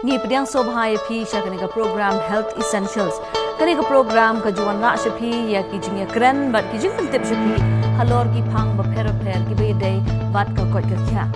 Ngi pediang sobhai phi sha kanika program Health Essentials. Kanika program ka juan ra sha phi ya ki jing ya kren bat ki jing tip sha phi halor ki phang ba pher ki be dei bat ka kot ka kya.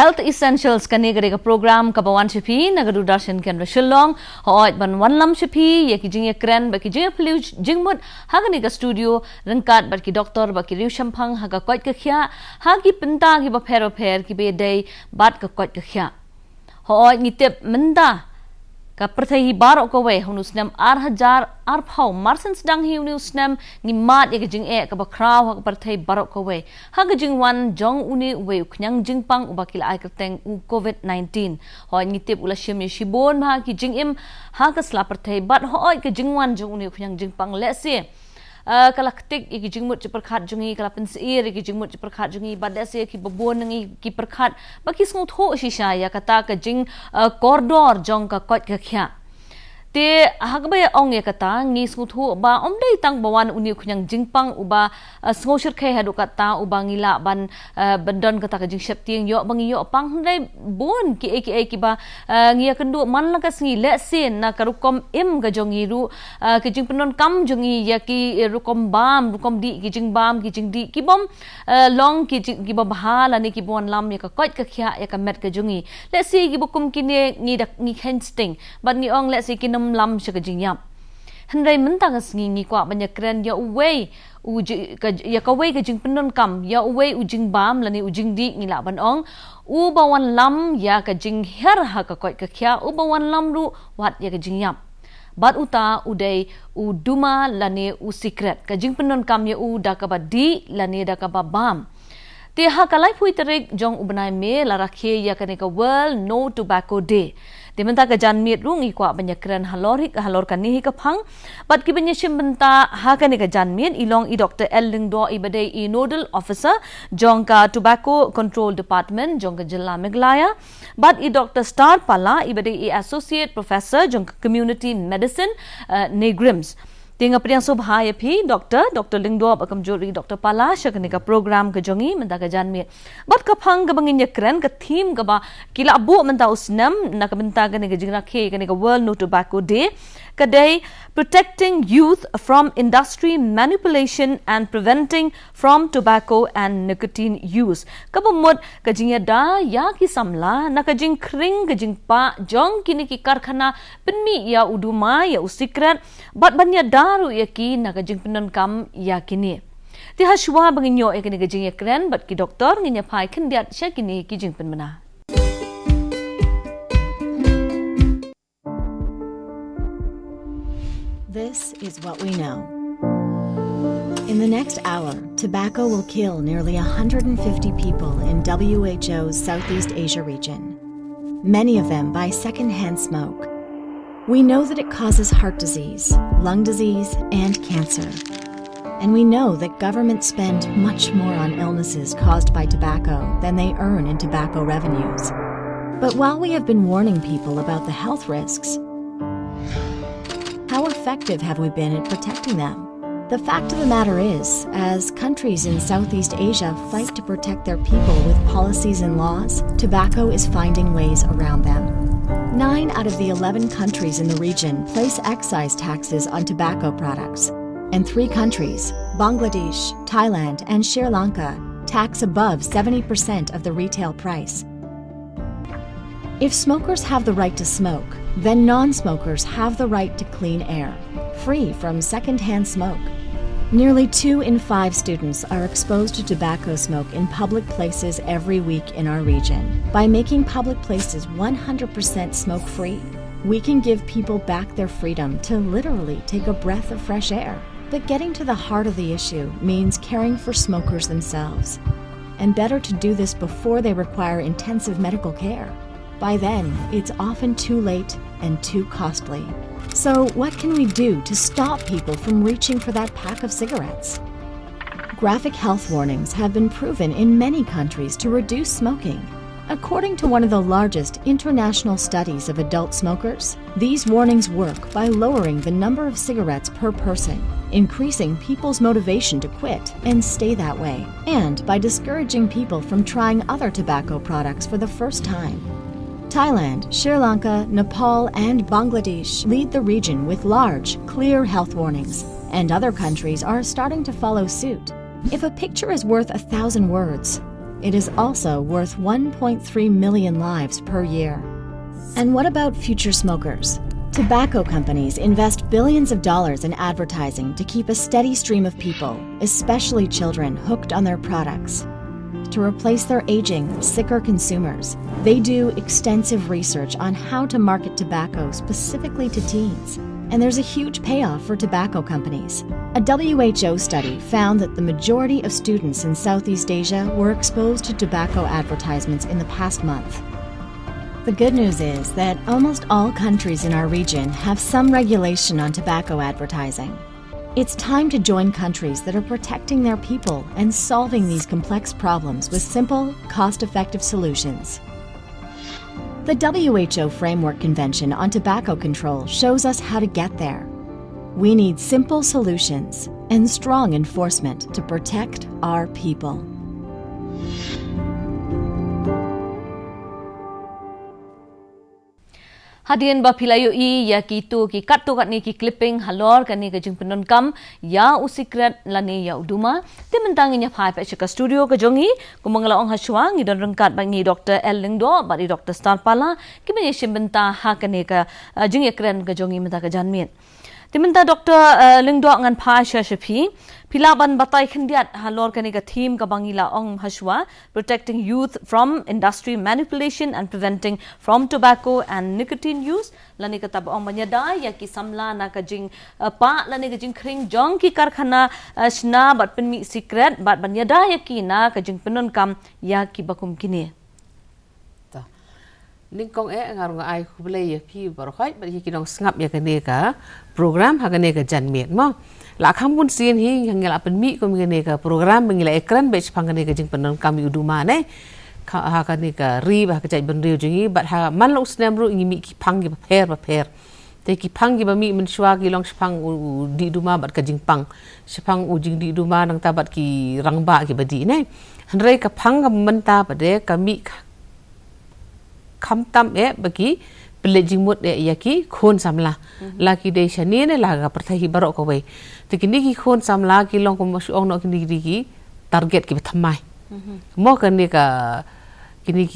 Health Essentials kanegare ka program kabawan shipi nagadu darshan kendra shillong hoit ban wanlam shipi ye ki jing kren ba ki jing plu jingmut hagani ka studio rangkat ba ki doctor ba ki riu shampang haga koit ka khya ha ki pinta ki ba pher ki be dei bat ka koit ka khya hoit ni tep menda ka perthai barok ko we hunusnam 8000 arphau marsens dang hi unusnam ni mat ye jing e ka ba kraw ha perthai barok ko we ha ga jing wan jong uni we khnyang jing pang ubakila ai kateng u covid-19 ho ni tip ula shim ye shibon ma ki jing im ha ka sla perthai bat ho oi ka jing wan jong uni khnyang jing pang le se kalaktik iki jingmut ci perkhat jungi kalapin seir iki jingmut ci perkhat jungi badase ki babon ngi ki perkhat baki sngu tho shisha ya kata ka jing koridor jong ka kot ka khya te hagba ong ya kata ngi sngu tho ba omdei tang bawan uni khunyang jingpang uba sngo shir khe hadu kata uba ngila ban bandon kata ka jing shep tiang yo bangi yo pang hlai bon ki ki ba ngi kandu man la ka sngi le sen na karukom im ga jongi ru ki jing penon kam jongi ya ki rukom di ki jing bam ki jing di ki bom long ki ba bahala ni ki bon lam ya ka kot ka khya ya ka met ka jongi le si ki bukum ki ne ngi dak ngi hensting ban ni ong le si ki lam shaka jingyam hendrai menta ka sngi kwa banya kren ya uwei u ya ka wei ka jing penon kam ya uwei u jing bam lani u jing di ngila ban ong u bawan lam ya ka jing her ha ka koi ka khya u bawan lam ru wat ya ka jingyam bat uta udai u duma lani u secret ka jing penon kam ya u da ka ba di lani da ka ba bam te ha ka lai phui terek jong ubnai me la rakhe ya ka ne ka world no tobacco day Dimenta ka jan miet rungi kwa banyak keren halor kan ni ka phang bat ki banya shim benta ha ka ni ka jan miet ilong I Dr. Lingdo ibade I nodal officer jong ka tobacco control department jong ka jilla Meghalaya bat I Dr. Star Pala ibade I associate professor jong ka community medicine Negrims Tinga priang sobhaya phi Dr. Lingdo akam jori Dr. Pala shakani ka program ka jongi menta ka janmi bat ka phang ka bangin kren ka theme ka ba kila abu menta usnam na ka benta ka ni ka jingra khe ka ni ka world no tobacco day kadai protecting youth from industry manipulation and preventing from tobacco and nicotine use kabumot ka jingya da ya ki samla na ka jing kring ka jing pa jong kini ki Kharkhana pinmi ya uduma ya usikrat bat banya daru ya ki na ka jing pinon kam ya kini ti hashwa banginyo e kini ka jing kren bat ki doktor nginya phai khindiat sha kini ki jing pinmana This is what we know. In the next hour, tobacco will kill nearly 150 people in WHO's Southeast Asia region, many of them by secondhand smoke. We know that it causes heart disease, lung disease, and cancer. And we know that governments spend much more on illnesses caused by tobacco than they earn in tobacco revenues. But while we have been warning people about the health risks, how effective have we been at protecting them? The fact of the matter is, as countries in Southeast Asia fight to protect their people with policies and laws, tobacco is finding ways around them. 9 out of the 11 countries in the region place excise taxes on tobacco products, and 3 countries, Bangladesh, Thailand, and Sri Lanka, tax above 70% of the retail price. If smokers have the right to smoke, then non-smokers have the right to clean air, free from second-hand smoke. Nearly 2 in 5 students are exposed to tobacco smoke in public places every week in our region. By making public places 100% smoke-free, we can give people back their freedom to literally take a breath of fresh air. But getting to the heart of the issue means caring for smokers themselves. And better to do this before they require intensive medical care. By then, it's often too late and too costly. So what can we do to stop people from reaching for that pack of cigarettes? Graphic health warnings have been proven in many countries to reduce smoking. According to one of the largest international studies of adult smokers, these warnings work by lowering the number of cigarettes per person, increasing people's motivation to quit and stay that way, and by discouraging people from trying other tobacco products for the first time. Thailand, Sri Lanka, Nepal, and Bangladesh lead the region with large, clear health warnings, and other countries are starting to follow suit. If a picture is worth 1,000 words, it is also worth 1.3 million lives per year. And what about future smokers? Tobacco companies invest billions of dollars in advertising to keep a steady stream of people, especially children, hooked on their products. To replace their aging, sicker consumers, they do extensive research on how to market tobacco specifically to teens. And there's a huge payoff for tobacco companies. A WHO study found that the majority of students in Southeast Asia were exposed to tobacco advertisements in the past month. The good news is that almost all countries in our region have some regulation on tobacco advertising. It's time to join countries that are protecting their people and solving these complex problems with simple, cost-effective solutions. The WHO Framework Convention on Tobacco Control shows us how to get there. We need simple solutions and strong enforcement to protect our people. Hadian ba pilayo ya kitu ki katto kat ni ki clipping halor kan ni ka jing penon kam ya usikret lani ya uduma timentang nya phai pa ka studio ka jongi kumangla ong haswa ngi don rengkat ba ngi Dr. L Lingdo ba di Dr. Starpala ki me shimbenta ha kan ni ka jing ekren ka jongi menta ka janmin timenta Dr. Lingdo ngan pha sha shapi Pilaban batay khandiat halor kani ka theme ka bangila ong haswa protecting youth from industry manipulation and preventing from tobacco and nicotine use lani ka tab ong manyada ya ki samla na ka jing pa lani ka jing khring jong ki Kharkhana Shna bat penmi secret bat banyada ya ki na ka jing penon kam ya ki bakum kini ning kong ngarung ai khubele ya phi barkhoi ba ki nong ngap ya kane ka program ha kane ka janmet mo la khampun sin hi ngela penmi ko ngene ka program ngela ekran be chpang kane ka jing penon kami uduma ne ha kane ka ri ba ka jai benriu jingi bat ha man lo snem ru ngi mi ki phang gi ba pher te ki phang gi ba mi men shwa gi long chpang di duma bat ka jing pang chpang u jing di duma nang ta bat ki rangba ki ba di ne hanre ka phang ga menta ba de ka mi Kamtam bagi pelajing mut yaki Khun Samla laki de shani ne laga pertahi barok ko we tikini ki Khun Samla ki long ko ong no kini ki target ki thamai mo kani ka kini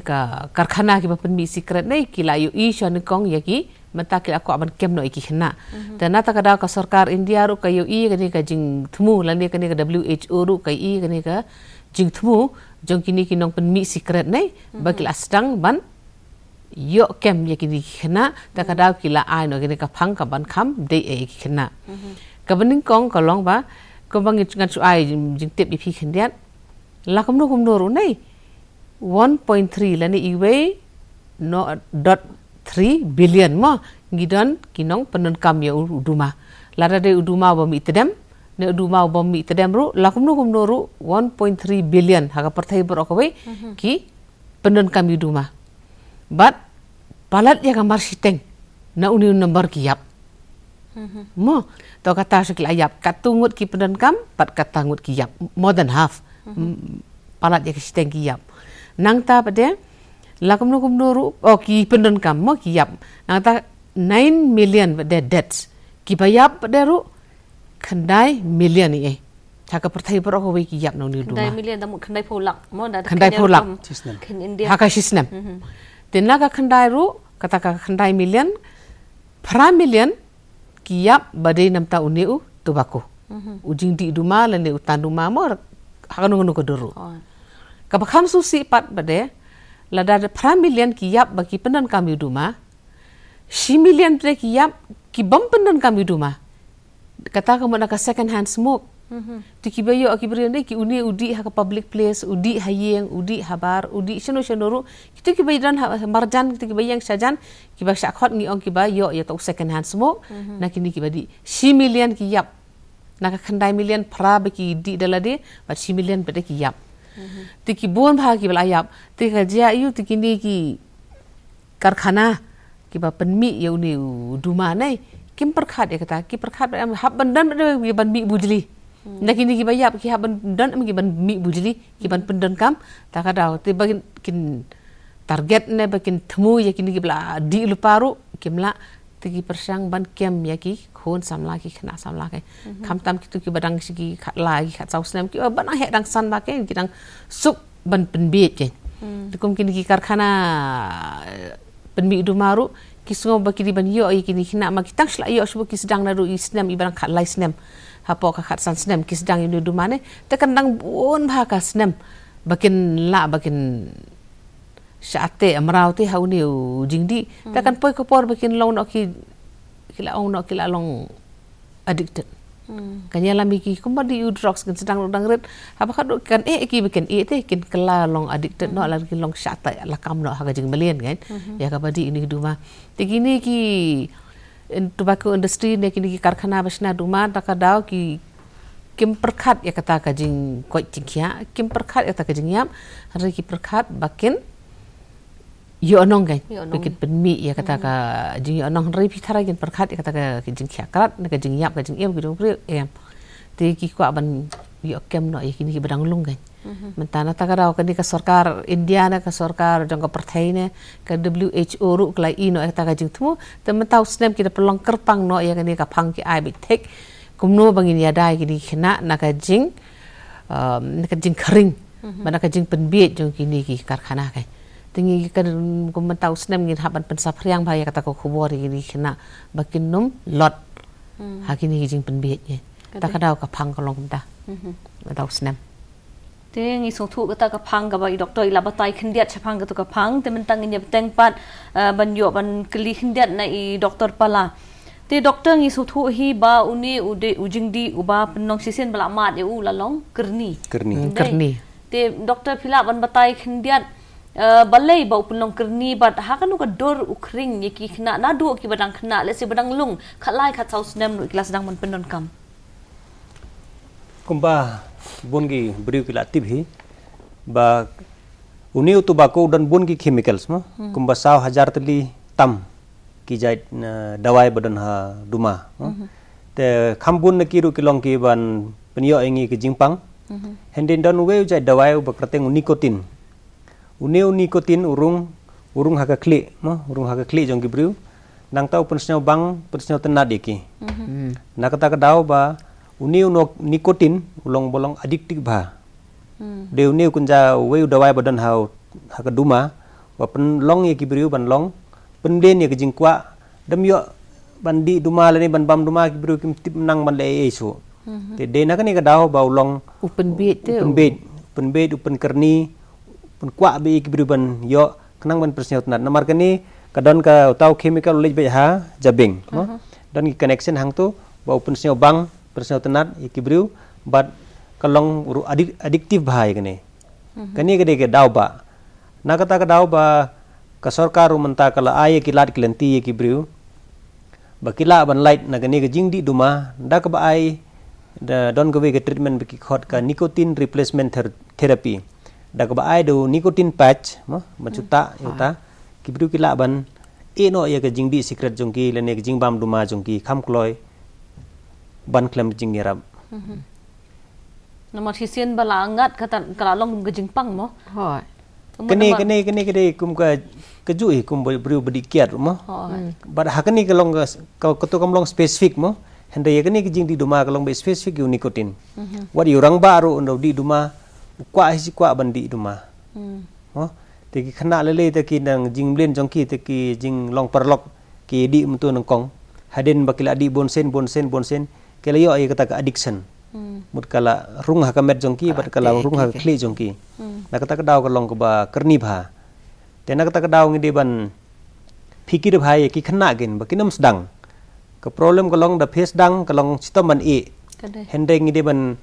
ka Kharkhana ki bapen mi secret nei ki la yu I shani kong yaki mata ki aku aban kem no ki khna tana ta kada ka sarkar India ru ka yu I kani ka jing thmu lani kani ka WHO ru ka I kani ka jing thmu jong kini ki nong pen mi secret nei bakil asdang ban yo kem ye kini khna ta kada ki la ai no kini ka phang ka ban kham de e ki khna ka baning kong ka long ba ko bang ngan su ai jing tep bi phi khendiat la kumno ru nei 1.3 lani iwe no .3 billion mo ngidon kinong penon kam ya uduma la de uduma ba mi tedem ne uduma ba mi tedem ru la kumno ru 1.3 billion haga perthai borokwe ki penon kam uduma but palat ya gambar siteng na uni number ki yap mo to kata sekla yap katungut ki penon kam pat katangut ki yap more than half palat ya ki siteng ki yap nang ta pade la kumno ru ki penon kam mo ki yap nang ta 9 million the deaths ki bayap pade ru khandai million ni Haka perthai berok we ki yap no ni duma khandai million tamu khandai polak mo da khandai polak ken India haka sisnem tenaga khandai ru kata ka khandai million pra million ki yap badai namta uniu tobacco ujing di duma lene utan duma mo haka no ko duru ka bakham susi pat bade lada pra million ki yap bagi pendan kami Duma 10 million pre ki yap ki bam pendan kami Duma kata kamu nak second hand smoke tiki bayo aki beri ki uni udi ha public place udi hayeng udi habar udi shano ru kita ki bayran marjan kita ki bayang sajan ki ba syakhot ngi ong ki bayo ya to second hand smoke nak kini ki badi 10 million ki yap nak khandai million pra baki di dalade ba 10 million pede ki yap tiki bon bha ki bala yap tika ja yu tiki ni ki Kharkhana ki ba penmi ya uni Duma nai kim perkhat ya kata ki perkhat hab bandan ki ban mi bujli nak ini ki bayap ki haban dan ki ban mi bujli ki ban pendan kam tak ada te bagin kin target ne bakin temu ya kini ki bla di luparu kimla te ki persang ban kem ya ki Khun Samla ki khna Samla ke kam tam ki tu ki badang sigi khat lai khat saus nem ki ban he dang san ba ke ki dang sup ban penbet ke tukum kini ki Kharkhana penmi Dumaru ki sungo baki di ban yo ya kini khna ma ki tang sla yo sbu ki sedang naru isnem ibarang khat lai snem hapo ka khat san snem ki sedang ini Dumane te kandang bon bha ka snem bakin la bakin syate amrau te hauni jingdi te kan poi ko por bakin long no ki kila ong no kila long addicted kanya lami ki kumadi drugs kan sedang dang ret apa kan ki bakin te kin kala long addicted no la ki long syate la kam no ha jing melian kan ya ka badi ini Duma te gini ki tobacco industry ne kini ki Kharkhana Shna Duma takadau ki kim perkhat ya kata kajing koi jingya kim perkhat ya kata kajing yam hari ki perkhat bakin yo onong kan bikin penmi ya kata ka jing onong hari pitara gin perkhat ya kata ka kajing khakat ne kajing yap kajing em gitu pri em te ki kwa ban yo kem no ya kini ki badang lung kan mentana takadau kan di ka sarkar India na ka sarkar jangka Pynthame ka WHO ru klai ino kata kajing tu te mentau snem kita pelong kerpang no ya kan di ka phang ki ai bit tek Kumno bangin ya dai kini khna na kajing kering mana kajing penbiet jong kini ki Kharkhana kai tingi kan kum mentau snem ngin haban pensapriang bhaya kata ko khubor kini khna bakin num lot ha kini kajing penbiet ye takadau ka phang kolong ta mentau snem Teng isong tu kata kapang ka ba i doktor ila batai khendiat chapang ka tu kapang te mentang inya teng pat ban yo ban kli khendiat na i doktor pala te doktor ngi sothu hi ba uni ude ujingdi uba penong sisen bala mat u lalong kerni te doktor phila ban batai khendiat balai ba penong kerni bat ha kanu ka dor ukring ye ki khna na du ki badang khna le se badang lung khalai khat saus nem nu kelas dang man penon kam kumba bungi beriu kila tibhi ba uni tobacco dan bungi chemicals mo kumba 100,000 tali tam ki jai dawai badan ha Duma te khambun na kiru kilong ki ban penyo engi ki jingpang hendin dan we jai dawai ba krateng nikotin nikotin urung ha ka kli mo urung ha ka kli jong ki beriu nang tau pensnyo bang pensnyo tenad iki na kata ka daw ba uni nikotin ulong bolong addictive ba de uni kunja we dawai badan ha ka Duma wa pen long ye ki beriu ban long pen den ye ki jingkwa dam yo ban di Duma le ni ban bam Duma ki beriu kim tip nang ban le eso te de na ka ni ka daw ba ulong open bed upen kerni pen kwa be ki beriu ban yo kenang ban persnyo tanat namar ka ni kadon ka tau chemical le be ha jabing dan ki connection hang tu ba open snyo bang persnyo tenat ikibriu bat kalong addictive bhai kene kani gede ke daw ba na kata ka daw ba ka sarkar menta kala aye kilat kilenti ikibriu ba kila ban light na kani ke jingdi Duma da ka ba ai da don gawe ke treatment be ki khot ka nicotine replacement therapy da ka ba ai do nicotine patch mo machuta yuta kibriu kila ban eno ye ke jingdi secret jongki lene ke jingbam Duma jongki kham kloi ban klem jing yarab nomor hisien bala angat kata kala long gejing pang mo hoi kene kum ka kejui kum beriu bedikiat mo bad hakani kalong ka to kam long specific mo hende ye kene jing di Duma kalong be specific nikotin wat yurang baru ndo di Duma kwa hisi kwa bandi Duma mo te ki khana lele te ki nang jing blen jongki te ki jing long perlok ki di mtu nang kong haden bakila di bonsen kala yo ay kata ka addiction mut kala rung ha ka met jongki bat kala rung ha kli jongki na kata ka daw ka long ka ba kerni bha te nak tak daw ngidi ban fikir bhai ki khna gen ba kinam sedang ke problem kalong da face dang kalong sitom ban e hendeng ngidi ban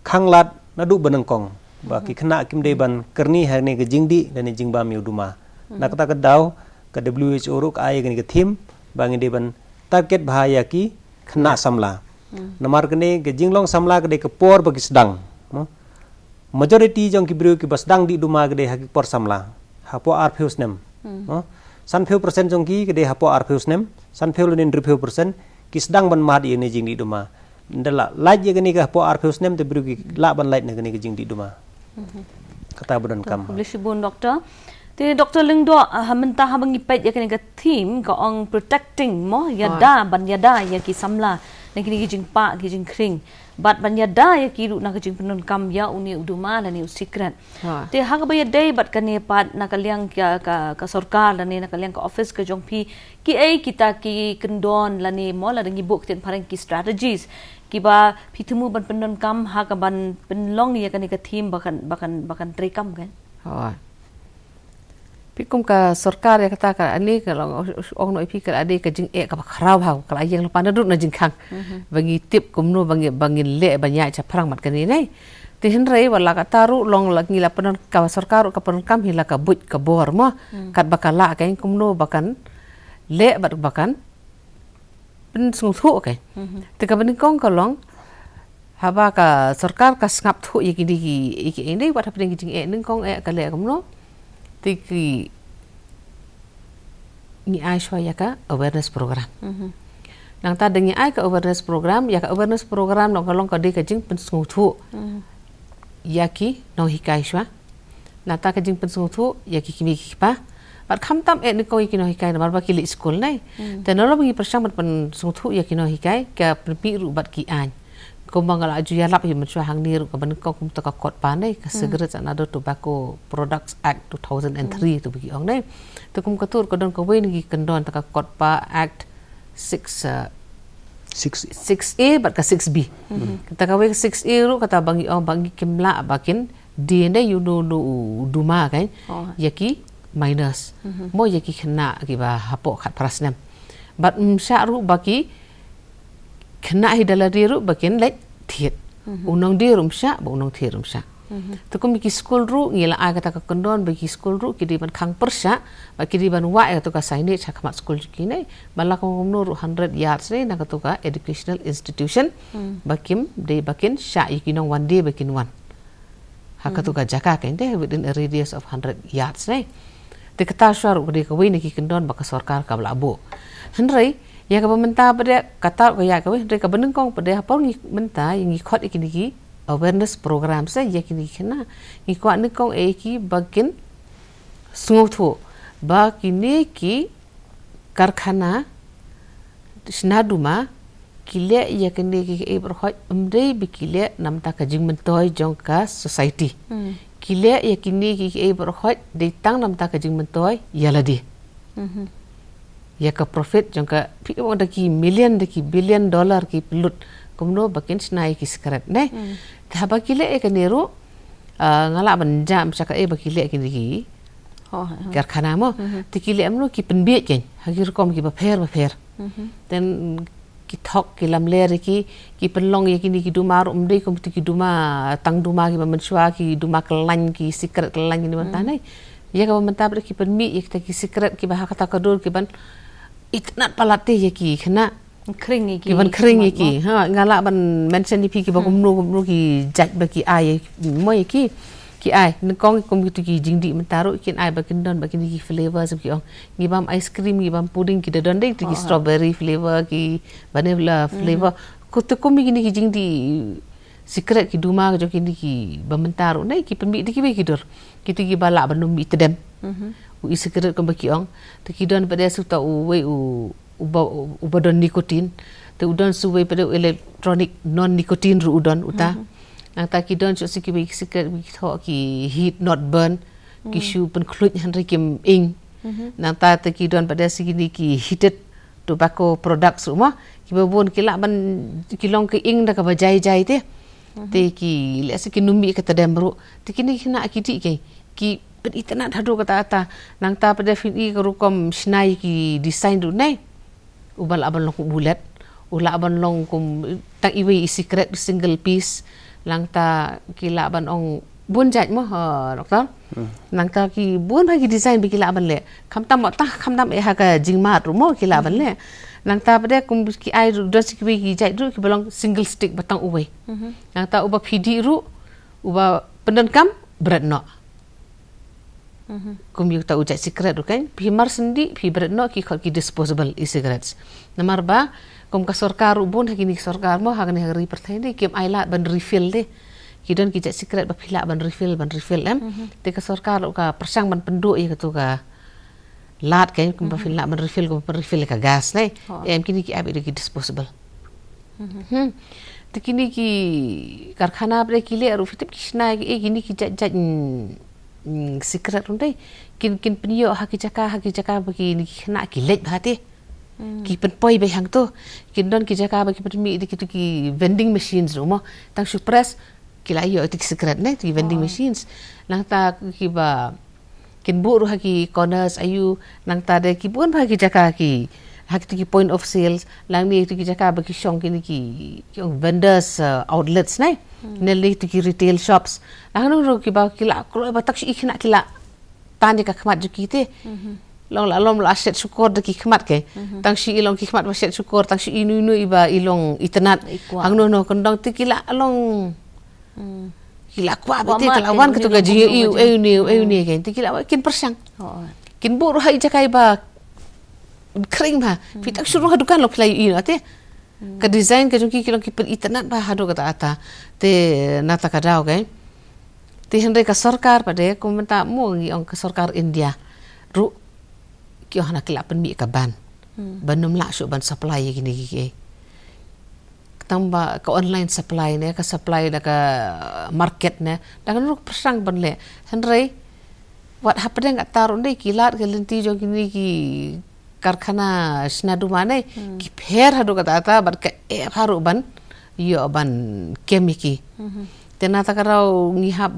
khanglat nadu banangkong ba ki khna kim de ban kerni har ne ke jingdi dan jingba mi Duma nak tak daw ke WHO ru ka ai gen ke thim ba ngidi ban target bhai ki khna Samla namar kene ke jinglong Samla ke de ke por ba ki sedang majority jong ki brio ki bas dang di Duma ke de ha ki por Samla ha po ar feus nem san feu persen jong ki ke de ha po ar feus nem san feu len review persen ki sedang ban mad ye ne jing di Duma ndala laj ye gani ka po ar feus nem te brio ki la ban laj ne gani ke jing di Duma kata budan kam publish bun doctor te doctor lengdo hamenta habangi pet ya kene ka theme ka ong protecting mo yada ban yada ya ki Samla ne kini ki jing pa ki jing kring bat ban yada ya ki ru na ka jing penun kam ya uni Duma la ni secret te ha ka ba yada bat ka ne pat na ka liang ka sarkar la ne na ka liang ka office ka jong pi ki ai kita ki kendon la ni mo la ngi buk ten parang ki strategies ki ba pitemu ban penun kam ha ka ban penlong ya kani ka theme bakan trekam kan Pikum ka sarkar ya kata ka ani kalau ong no ipi ka ade ka jing ka kharau ha kala yang lupa na dut na jing khang bangi tip kumno bangi le banya cha pharang mat kani nei ti hen rei wala ka taru long lagi la penon ka sarkar ka penon kam hila ka but ka bor mo kat bakala ka kumno bakan le bat bakan pen sung thu ka te ka ban kong ka long haba ka sarkar ka ngap thu ye ki di ki nei wat hapeng jing ning kong ka le kumno tiki ni aishwa yaka awareness program nang ta dengi ai ka awareness program yaka awareness program nong kalong ka de ka jing pen sung thu yaki no hikai shwa na ta ka jing pen sung thu yaki kimi ki pa bat kham tam ni ko yaki no hikai na ba ki li school nai te no lo bangi persang pen sung thu yaki no hikai ka pi ru bat ki an ko mangala aju ya lap himan shwa hang ni ru ka ban ko kum ta ka kot pa nai ka cigarettes and other tobacco products act 2003 tu bagi ong nai tu kum katur ko don ko wen gi kendon ta ka kot pa act 6A bat ka 6B kata ka we 6A ru kata bangi ong bangi kimla bakin DNA you know Duma kan yaki minus mo yaki khna ki ba hapo khat prasnem bat sha ru baki khna hidala diru bakin lek thiet unong dirum sha ba unong thirum sha to kum ki school ru ngila a kata ka kondon bagi school ru ki di ban khang persha ba ki di ban wa to ka signage ha khamat school ki nei bala ko nur 100 yards nei na ka to ka educational institution bakim de bakin sha ikinong one day bakin one ha ka to ka jaka kan de within a radius of 100 yards nei te kata shwar de ka we ni ki kondon ba ka sarkar ka blabo henrei ya ka menta pada kata ya ka we ka beneng kong pada apa ngi menta ngi khot ikini ki awareness program sa ya kini khna ngi ko ni kong e ki bakin sungthu ba kini ki Kharkhana Shna Duma kile ya kini ki e berkhot umdei bikile namta ka jing mentoi jong ka society kile ya kini ki e berkhot de tang namta ka jing mentoi yaladi ya ka profit jangka pi wong daki million daki billion dollar ki pelut kumno bakin snai ki skrat ne ta bakile e kaneru ngala ban jam saka e bakile ki diki Kharkhana mo tikile amno ki penbie ken hagir kom ki ba pher then ki thok ki lamler ki penlong ye ki ni ki Duma rum dei kom ki Duma tang Duma ki ba menshwa ki Duma kelan ki secret kelan ni man tanai ya ka menta ki penmi ye ki secret ki ba kata kadur ki ban itnat palate ye ki khna kring ki ban kring ye ki ha ngala ban mention ni pi ki ba kumnu ki jaj ba ki ai mo ye ki ai n kong kom ki jingdi mentaru kin ai ba kin don ba kin ki flavors ki ong ngi bam ice cream ngi bam pudding ki don dei ki strawberry flavor ki vanilla flavor ko to kom ki jingdi secret ki Duma jo ki ba mentaru nai ki pembi ki be ki dor ki bala banum mi tedem u secret ko ba ki ong to ki don pada su ta u we u don nikotin to udon su we pada electronic non nicotine ru udon uta nang ta ki don so si ki be secret ki tho ki heat not burn ki shu pen khlut han kim ing nang ta ki don pada si ki heated tobacco products rumah ki ba bon ki la ban ki long ki ing da ka ba jai te ki le si ki numbi ka tadem ru te ki ni na ki ti ki pen itana hadu kata ata nang ta pada fin I karukom Shna ki design du nai ubal aban long bulat ula aban long kum tang iwe secret single piece lang ta kila aban ong bun jaj mo doktor nang ta ki bun bagi design bi kila aban le kham tam ha ka jingmat ru mo kila aban le nang ta pada kum ki ai ru dos ki bi jaj ru ki balong single stick batang uwe nang ta uba pidi ru uba pendan kam berat no kum yu ta ujat secret ru kan pi mar sendi pi berat no ki khot ki disposable e-cigarettes namar ba kum ka sarkar ru bun hakini sarkar mo hakani hari perthai ni kim ai la ban refill de kidon ki jat secret ba phila ban refill em te ka sarkar ka persang ban penduk ye katu ka lat kan kum ba phila ban refill ka gas nai em kini ki abi ki disposable te kini ki Kharkhana bre kile aru fitip ki Shna ki kini ki jat secret undai kin penyo haki jaka bagi ni kena ki lej bahate ki penpoi be hang tu kin don ki jaka bagi permi di ki vending machines rumo tang suppress kila yo ti secret ne ti vending machines nang ta ki ba kin bu ru haki corners ayu nang ta de ki bun bagi jaka ki haki ki point of sales lang ni ti ki jaka bagi shong ki vendors outlets ne nelli ti ki retail shops lang ru ki ba kila kro ba tak shi ikna kila tanya ka khmat ju ki te long la set syukur de ki khmat ke tang shi ilong ki khmat ba set syukur tang shi inu iba ilong itenat hang no kondong ti kila along kila kwa bete kelawan ketu gaji ni kan ti kila kin persang kin bu ru hai jakai ba kering ba fitak suruh hadukan lo play inu ate ka design ka jongki kilong ki per internet ba hadu kata ata te nata kadau kan ti hendai ka sarkar pade ko menta mo ngi ong ka sarkar India ru ki hana kila pen mi ka ban banum la su ban supply gini ki tamba ka online supply ne ka supply da ka market ne dangan ru persang ban le hendai wat hapde ngat tarun dei kilat ke lenti jong kini ki Kharkhana Shna Duma ne ki pher hadu kata ata bar ka haru ban yo ban kemiki tenata karau ngihap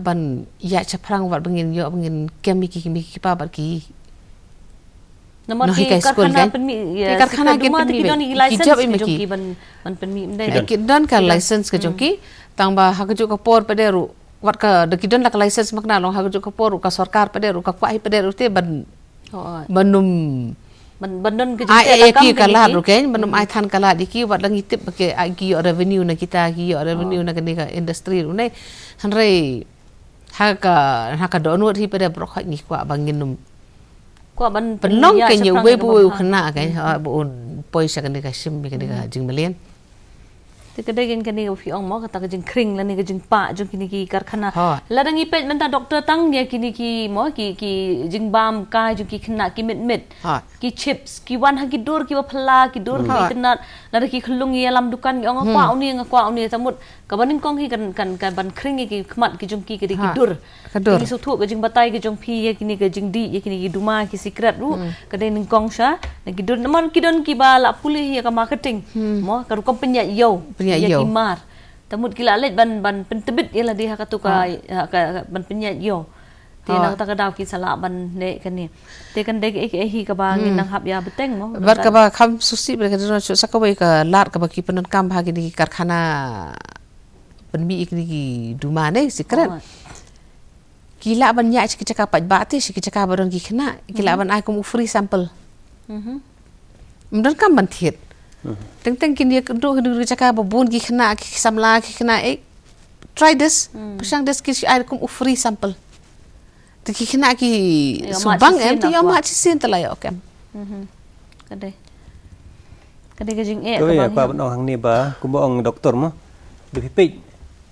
ban ya chaprang wat bangin yo bangin kemiki pa bar ki nomor ki Kharkhana penmi Kharkhana Duma ki don license ki ban penmi mdai ki don ka license ke joki tangba hakju ka por pederu wat ka de kidon la ka license makna long hakju ka por ka sarkar pederu ka kwai pederu te ban banum bandon ke ai ki kala ru ken banum ai than kala diki wat lang itip ke ki revenue na kita ki revenue na ka industry ru nei hanrei haka donut hi pada brok ni kwa banginum kwa ban penong ke nyu we bu khna ka bu poisa ka ni ka sim ka ni ka jing melian te kedai gen kani fi ong mo kata jing kring la ni jing pa jong kini ki Kharkhana la dang ipet menta doktor tang ya kini ki mo ki jing bam ka jong ki khna ki mit ki chips ki wan ha ki dur ki wa phla ki dur ki internet la ki khulung ya lam dukan ki ong kwa uni tamut ka banin kong ki kan ban kring ki khmat ki jong ki ki dur ki su thu ka jing batai ki jong phi ya kini ka jing di ya kini ki Duma ki secret ru ka dai ning kong sha ki dur naman ki don ki ba la pulih ya ka marketing mo ka ru kompenya yo ya kimar tamut kila let ban pentebit ialah dia katu ka ban penyat yo te nang ta kadau ki sala ban ne kan ni te kan dek hi ka ba ngin nang hap ya beteng mo bar ka ba kham susi ber ka so sakawai ka lar ka ba ki penan kam ha ki Kharkhana penmi ikni ki Duma ne secret kila ban nya ki cakap ba te ki cakap baron ki khna kila ban ai kum free sample mdan kam ban thiet teng kini do cakap babun ki khna ki Samla ki khna try this pasang this ki ai kum free sample ti ki khna ki subang em ti ma chi sin tala yo kem kadai ka jing to ya pa ban hang ni ba kum ong doktor mo de pipe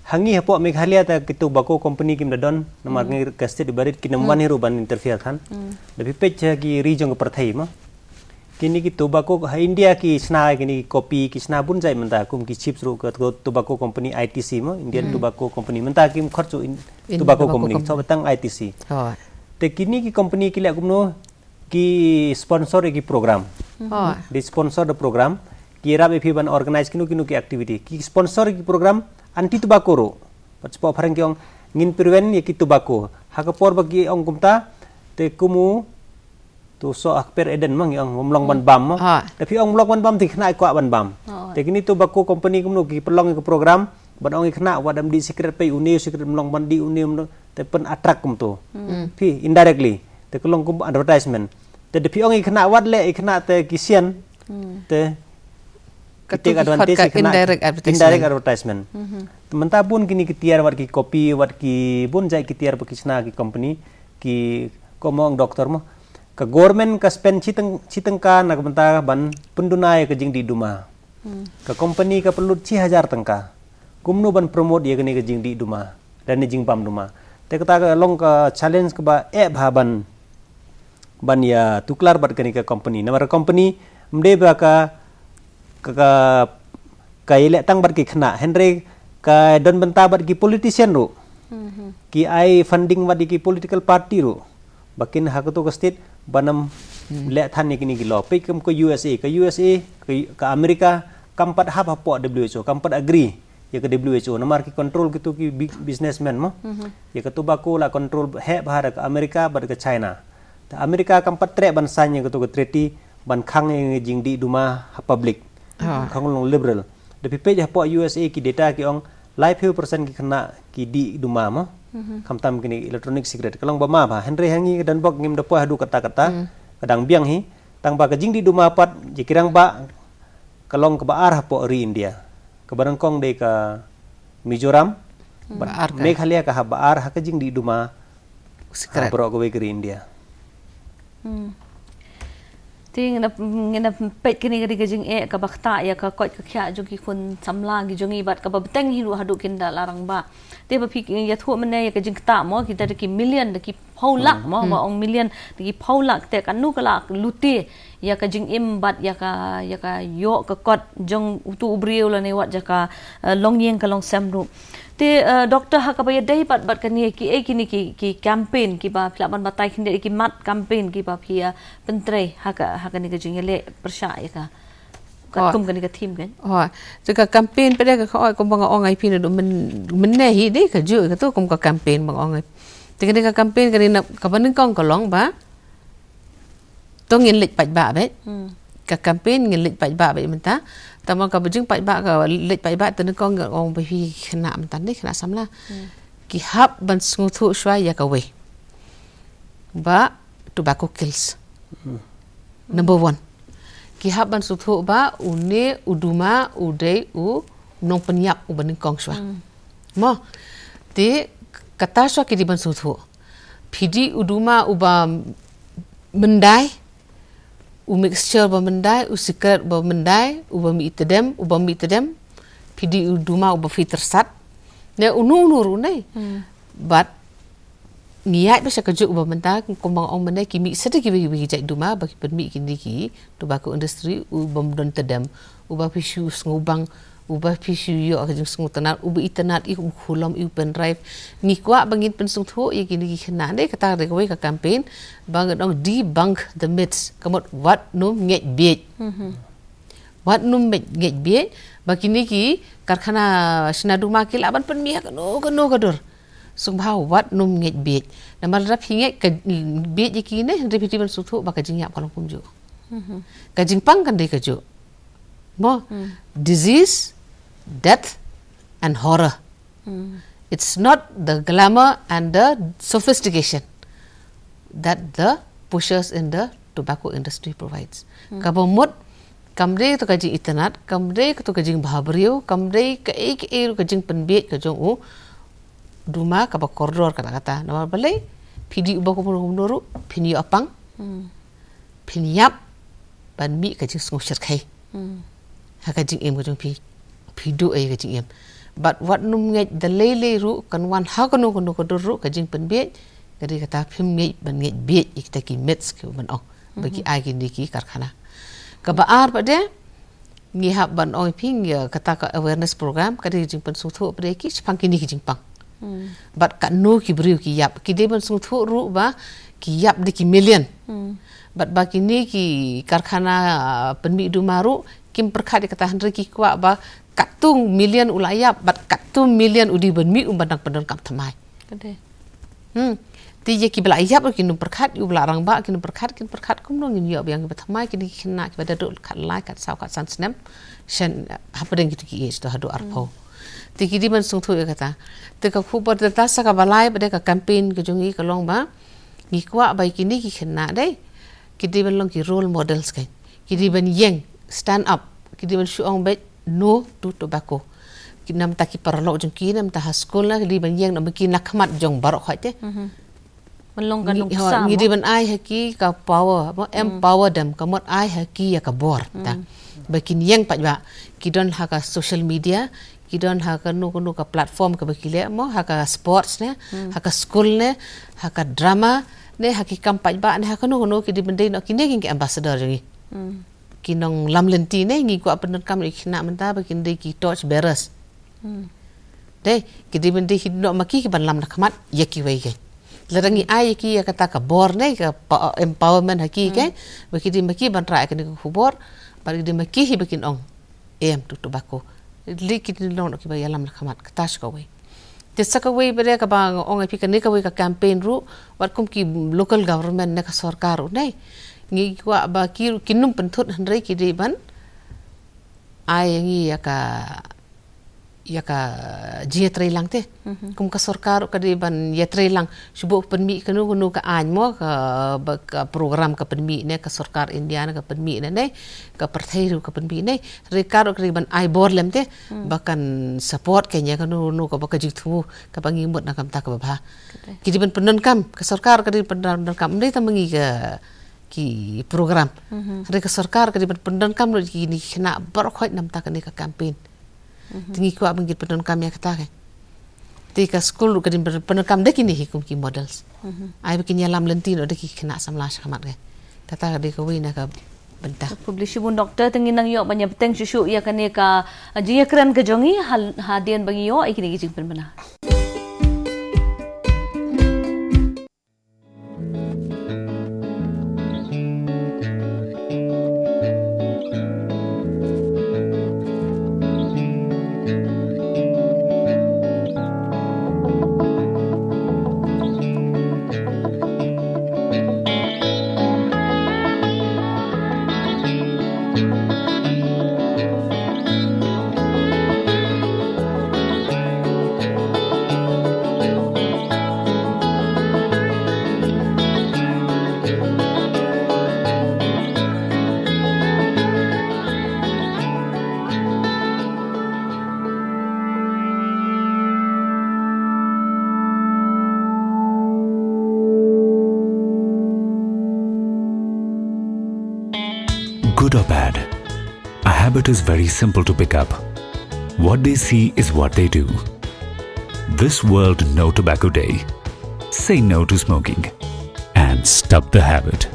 hangi hapo Meghalaya ta kitu bako company kim dadon namar ngi kastet barit ki namwan hiru ban interfere khan de pipe ki region ko perthai mo kini ki tobacco India ki Shna kini kopi ki Shna bun jai menta kum ki chips ru ka tobacco company ITC mo Indian tobacco company menta kim kharchu tobacco company so batang ITC te kini ki company ki la kumno ki sponsor ki program di sponsor the program ki rab efi ban organize kinu ki activity ki sponsor ki program anti tobacco ro pat spo pharang kyong ngin prevent ya ki tobacco hakapor bagi ong kumta te kumu tu so akper eden mang yang mlong ban bam tapi ong mlong ban bam ti khna kwa ban bam te kini tobacco company kumno ki pelong ke program ban ong khna wadam di secret pe uni secret mlong ban di uni te pen attract kum tu pi indirectly te kelong kum advertisement te depi ong khna wad le khna te kisian te take advantage indirect advertisement menta pun kini kitiar wat ki kopi wat ki bun jai kitiar pa Shna ki company ki komong doktor mo ka government ka spend chiteng ka nak menta ban pendunai ke jing di Duma ka company ka perlu 6000 tangka kumno ban promote ye kini ke jing di Duma dan ni jing pam Duma te kata ka long ka challenge ka ba bhaban ban ya tuklar bat kini ka company namar company mde ba ka ile tang bat ki khna henry ka don benta bat ki politician ru ki ai funding bat ki political party ru bakin hak to ka state banam le than ni kini ki law pe kum ko USA ka Amerika kampat hab hapo WHO kampat agree ya ke WHO namar ki control gitu ki businessman mo ya ke tobacco la control he bahar ke Amerika bat ke China ta Amerika kampat tre ban sanya gitu ke treaty ban khang jing di Duma public khang long liberal depi pe hapo USA ki data ki ong live % ki khna ki di Duma mo kamtam kini electronic cigarette kalong bama ba henry hangi dan bok ngim depo hadu kata-kata kadang biang hi tang ba ka jing di Duma pat jikirang ba kalong ke baar hapo ri India ke barangkong de ka Mizoram baar Meghalaya ka baar ha ka jing di Duma cigarette bro go ke India ting ngena pet kini gadi gajing ka bakta ya ka kot ka khya jo ki khun samla gi jongi bat ka babteng hiru hadu kinda larang ba te ba phik ya thu mane ya ka jing ta mo ki ta ki million ki phaulak mo ba ong million ki phaulak te kanu kala luti ya ka jing im bat ya ka yo ka kot jong tu ubriu la ne wat ja ka long yeng ka long samru te doktor ha ka ba dai bat kani ki kini ki campaign ki ba phlaban batai khinde ki mat campaign ki ba phia pentre ha ka ni ka jing le persha ya ka kum kani ka thim kan ka campaign pada ka oi kum bang ong ai pin do men ne hi dei ka ju ka tu kum ka campaign bang ong ai te kani ka campaign kani na ka ban kong ka long ba tong ngin lek pat ba bet ka campaign ngin lek pat ba bet menta tama ka bujing pat ba ka lek pat ba tan kong ong ba hi khna mtan ni khna samla ki hab ban smuthu shwa ya ka we ba tobacco kills number 1 ki hab ban smuthu ba une uduma udai u nong penyap u ban kong shwa mo te kata shwa ki di ban smuthu phidi uduma uba mendai u mixture ba mendai u secret ba mendai u ba mi tedem pidi u duma u ba fitersat ne unu ru nei but niat ba sakaju ba menta kumbang ong mendai ki mi sede ki bi jai duma ba ki permi ki ki tobacco industry u ba don tedem u ba pisu ngubang u ba pisu yo ka jing sungu tanat u ba itanat i khulom i pen drive ni kwa bangin pen sung tho ye ki ni khna ne kata de ka campaign bang dong debunk the myths kamot wat num nget biet wat num nget biet bakini ki Kharkhana Shna Duma ki laban pen mi ka no kador sung bhau wat num nget biet namal rap hinge ka biet ye ki ne repeti ban sung tho ba ka jing yap kalong pum jo ka jing pang kan de ka jo mo disease death and horror it's not the glamour and the sophistication that the pushers in the tobacco industry provides kabomot kamre to kajing itanat kamre to kajing bhabrio kamre ka ek kajing penbiet ka jong u Duma ka ba koridor kata nama balai pidi uba ko noru pini apang piniap ban mi kajing sungu syarkai hakajing em kajing pidu ay kajing em but what num ngai the lele ru kan wan ha kanu ko ru kajing penbiet dari kata phim ngai ban ngai biet ikta ki mets ke ban ong bagi agi niki Kharkhana ka baar pa de ngi hab ban ong ping ya kata ka awareness program kadi jing pen suthu pa de ki chpang ki ni jing pang but kan no ki briu ki yap ki de ban suthu ru ba ki yap de ki million but bagi ni ki Kharkhana penmi Dumaru kim perkhat kata hendra ki kwa ba katung million ulayap but katung million udi ban mi umbanang pendon kam thamai Betul. Ti ye ki bela yap ki nu perkhat yu bela rang ba ki nu perkhat kumno ngin yo yang bethamai ki khna ki bada dul khat lai kat sau kat san snap shen hapadeng ki ki is to hadu arpo. Ti ki di man sung thu kata. Te ka khu par ta sa ka balai bade ka campaign ki jungi ka long ba. Ngi kwa bai ki ni ki khna dai. Ki di ban long ki role models kai. Ki di ban yeng stand up. Ki di ban shuong bet no to tobacco. Ki nam ta ki parlo jung ki nam ta school na ki di ban yeng nam ki nakmat jong barok khoi te. Man long kan long sa. Ngi di ban ai haki ka power, empower them ka mot ai haki ya ka bor ta. Bakin yeng pat ba ki don ha ka social media, ki don ha ka nu ka platform ka bakile mo ha ka sports ne, ha ka school ne, ha ka drama ne, ha ki kampai ba ne ha ka nu ki di ban dei no ki ne ki ambassador jungi. Ki nong lam lenti ne ngi ko apen kam ik na menta bakin dei ki torch bearers. Dei ki di ban dei hidno maki ki ban lam nakmat yaki wei ke. Lerangi ai ki ya kata ka bor ne ka empowerment haki ke baki di maki ban ra ka ni ku bor bagi di maki hi bakin ong em tu tobacco likit ni long ki ba yalam nakmat katash ka wei te saka wei bere ka ba ong api ka ni ka wei ka campaign ru wat kum ki local government ne ka sarkar ne ngi kwa ba ki kinum penthut handrai ki di ban ai ngi ya ka jietrai lang te kum ka sarkar ka di ban yetrei lang subo penmi kanu ka an mo ka program ka penmi ne ka sarkar india ka penmi ne ka parthai ru ka penmi ne rekar ka ban ai bor lem te bakan support kenya kanu ka ba ka jithu ka bangi mot na kam ta ka ba ki di ban penon kam ka sarkar ka di penon kam ne ta mangi ka ki program re ka sarkar ka di ban penon kam ru ki ni khna bar khoi nam ta ka ni ka campaign tingi ko abang git penon kam ya kata ke tika school ka din penon kam de kini hikum ki models ai bikin ya lam lentino de ki kena samla shamat ke kata de ko wina ka benta publish bun doktor tingi nang yo banya peteng susu ya kane ka jiya kran ka jongi hadian bagi yo ikini gijing pen bana. Good or bad, a habit is very simple to pick up. What they see is what they do. This World No Tobacco Day, say no to smoking and stop the habit.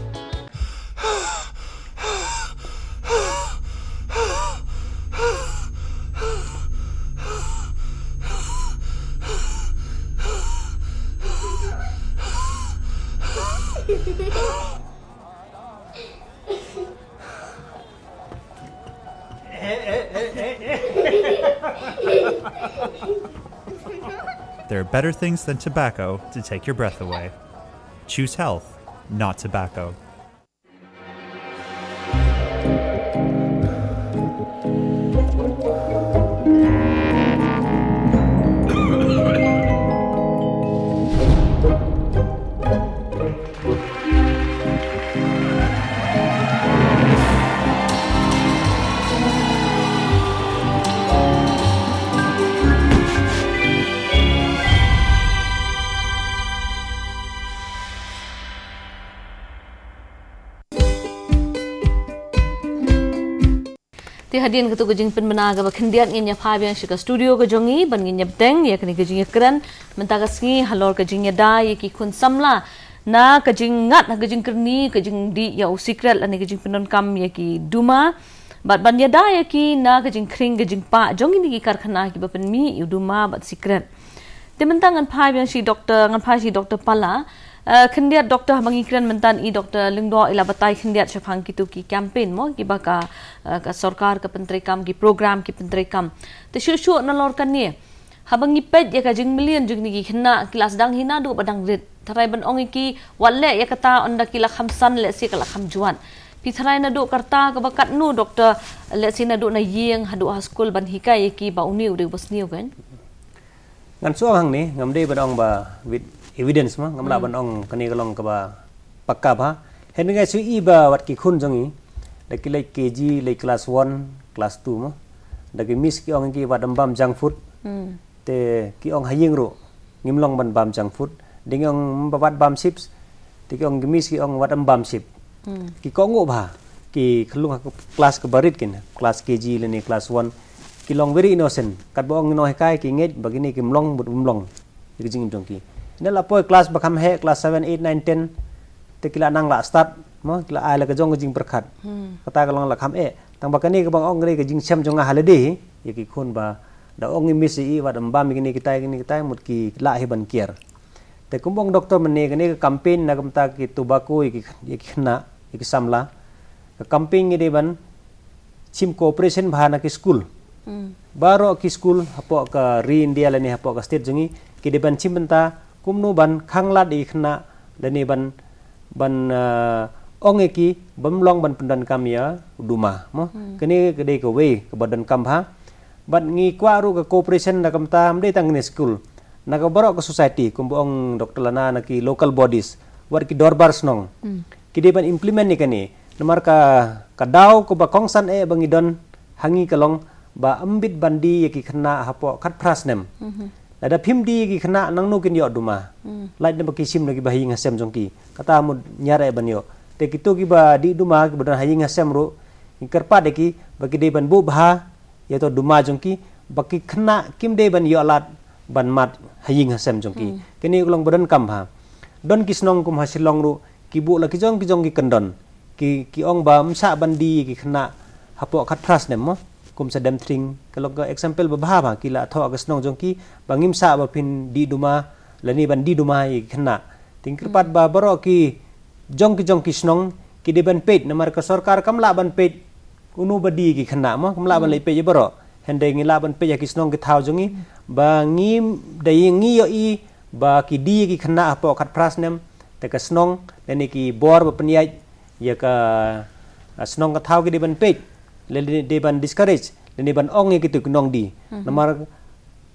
There are better things than tobacco to take your breath away. Choose health, not tobacco. Ti hadian ketu gejing pen menaga ba kendiat ngi nya pha biang shika studio ke jongi ban ngi nyap teng ya kani gejing kran mentaga sngi halor gejing da ye ki khun samla na gejing ngat na gejing kerni gejing di ya secret ani gejing penon kam ye ki Duma bat ban ya da ye ki na gejing kring gejing pa jongi ni ki Kharkhana ki ba pen mi yu Duma bat secret te mentangan pha biang shi doktor ngan pha shi doktor pala kendiat doktor mengikran mentan i doktor lingdo ila batai kendiat syafang kitu ki campaign mo ki baka ka sarkar ka pentri kam ki program ki pentri kam te shu nalor kan ni habang ngipet ya ka jing million jing ni khna kelas dang hina du badang rit tharai ban ong ki walle ya kata onda kila khamsan le si kala khamjuan pi tharai na du karta ka bakat nu doktor le si na du na yeng hadu ha school ban hikai ki ba uniu de bos niu kan ngan so hang ni ngam de ban ong ba with evidence ma ngam la ban ong kani kalong ka ba pakka ba hen ngai su i ba wat ki khun jongi da ki lai kg lai class 1 class 2 ma da ki miss ki ong ki wat bam junk food te ki ong haying ro ngim long ban bam junk food ding ong wat bam chips te ki ong gimis ki ong wat bam chip ki ko ngo ba ki khulung class ka barit kin class kg le ni class 1 ki long very innocent kat bo ong no kai ki nget bagini ki mlong but mlong ki jing jong ki ne la poi class ba kham he class 7 8 9 10 te ki la nang la start mo ki la ai la ka jong jing perkhat kata ka long la kham tang ba kani ka bang ong re ka jing sem jong holiday ye ki khun ba da ong mi si wa dam bam gini kitai mut ki la he ban kier te kumbong doktor mene gini ka campaign na kamta ki tobacco ki khna ki samla ka campaign ngi ban chim cooperation bhana ki school baro ki school hapo ka re india lani hapo ka state jungi ki de ban chim banta kumno ban khangla di khna lani ban ong ki bamlong ban pendan kamya duma mo kini gede ka we ka badan kamha ban ngi kwaru ka cooperation na kamta amde tang ni school na ka baro ka society kumbong doktor lana na ki local bodies war ki dorbar snong ki de ban implement ni kani namar ka daw ko ba kongsan bangi don hangi kalong ba ambit bandi ki khna hapo khat prasnem ada phimdi ki khna nang no kin yo duma lai na ki sim lagi bahi ngasem jongki kata mu nyare ban yo te ki to ki ba di duma ki badan hayi ngasem ro kerpa de ki bagi de ban bu bha ya to duma jongki baki khna kim de ban yo lat ban mat hayi ngasem jongki kini ulong badan kam ha don kisnong kum hasilong ru ki bu la ki jong ki kendon ki ong ba msa bandi ki khna hapo khat pras nem mo kum sadam thring kalau ka example ba bha ki la tho agasnong jongki bangim sa ba pin di duma lani ban di duma i khna tingkerpat ba baro ki jong ki snong ki de ban pet namar ka sarkar kamla ban pet unu badi ki khna mo kamla ban le pe baro hende ngi la ban pe ya ki snong ki thau jongi ba ngim dai ngi yo i ba ki di ki khna apo khat pras nem te ka snong lani ki bor ba pniai ya ka snong ka thau ki de ban pet le de ban discourage le ban ong ki tu nong di namar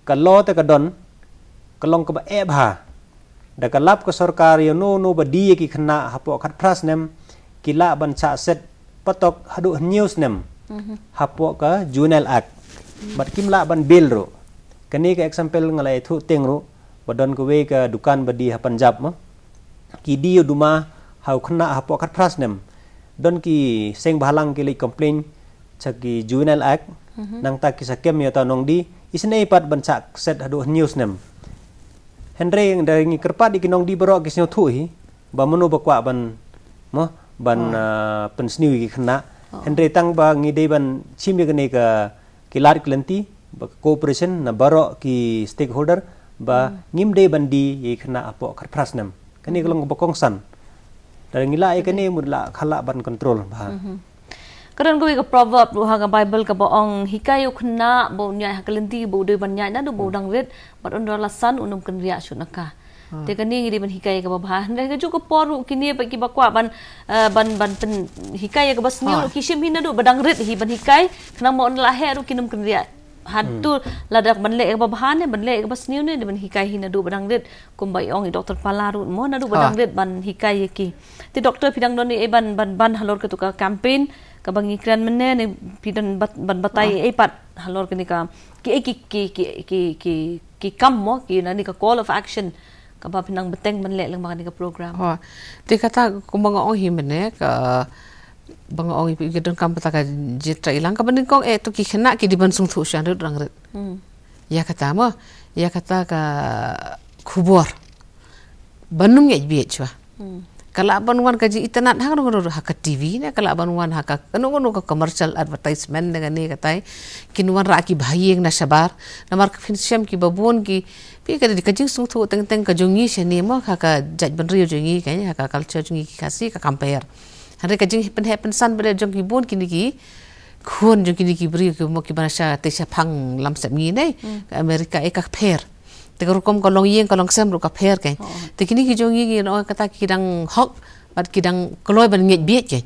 ka lo te ka don ka long ka ba e bha da ka lap ka sarkar yo no ba di ki khna hapo khat pras nem ki la ban cha set patok hadu news nem hapo ka juvenile act bat kim la ban bill ro kani ka example ngalai thu teng ro badon ko we ka dukan badi ha Punjab mo ki di duma hau khna hapo khat pras nem don ki seng balang ki le complain chaki juvenile act nang ta ki sakem yo ta nong di isne pat ban cha set hadu news nem Henry dari ngi kerpat di kinong di baro kisnyo thui ba mano ba kwa ban mo ban pensniu ki khna Henry tang ba ngi de ban chim ye ka kilar klenti ba cooperation na baro ki stakeholder ba ngim de bandi ye khna apo khat prasnam kani kolong ba kongsan dari ngila ye kani mudla khala ban control ba Kadang gue ke proverb lu haga Bible ke boong hikayu kena bo nyai hakalenti bo de ban nyai na do bo dang red bat ondor lasan unum ken ria shunaka te kani ngi ban hikayu ke babah ndai ke ju ke poru kini pa ki bakwa ban pen hikayu ke bas niu ki shim hina do badang red hi ban hikai kena mo on lahe ru kinum ken ria hatu ladak ban le ke babah ne ban le ke bas niu ne ban hikai hina do badang red kumbai ong doktor palaru mo na do badang red ban hikayu ki te doktor pidang doni e ban halor ke tu ka campaign kabang ikran mene ne pidan ban batai pat halor kini ka ki kam mo ki nani ka call of action ka ba pinang beteng man le lang makani ka program te kata kumbang ong hi mene ka bang ong pi gedon kam pata ka jitra ilang ka banin kong to ki khna ki diban sung thu shan rang ret ya kata mo ya kata ka khubor banum ye bi chwa kala banwan kaji internet hang no haka TV ne kala banwan haka kanu ka commercial advertisement dengan ni katai kinwan ra ki bhai na sabar namar fin sem ki babon ki pi ka di kajing sung thu teng ka jongi shani mo haka jaj ban rio jongi ka haka culture jongi ki kasi ka compare hare kajing happen san bele jong ki bon ki Khun jong kini ki bri ki mo ki banasha te sha phang lam sap ngi nei America e ka pher te ko kom ko long yeng ko long sem ru ka pher ke te kini ki jong ngi no kata ki dang hok bat ki dang kloi ban nge biet ke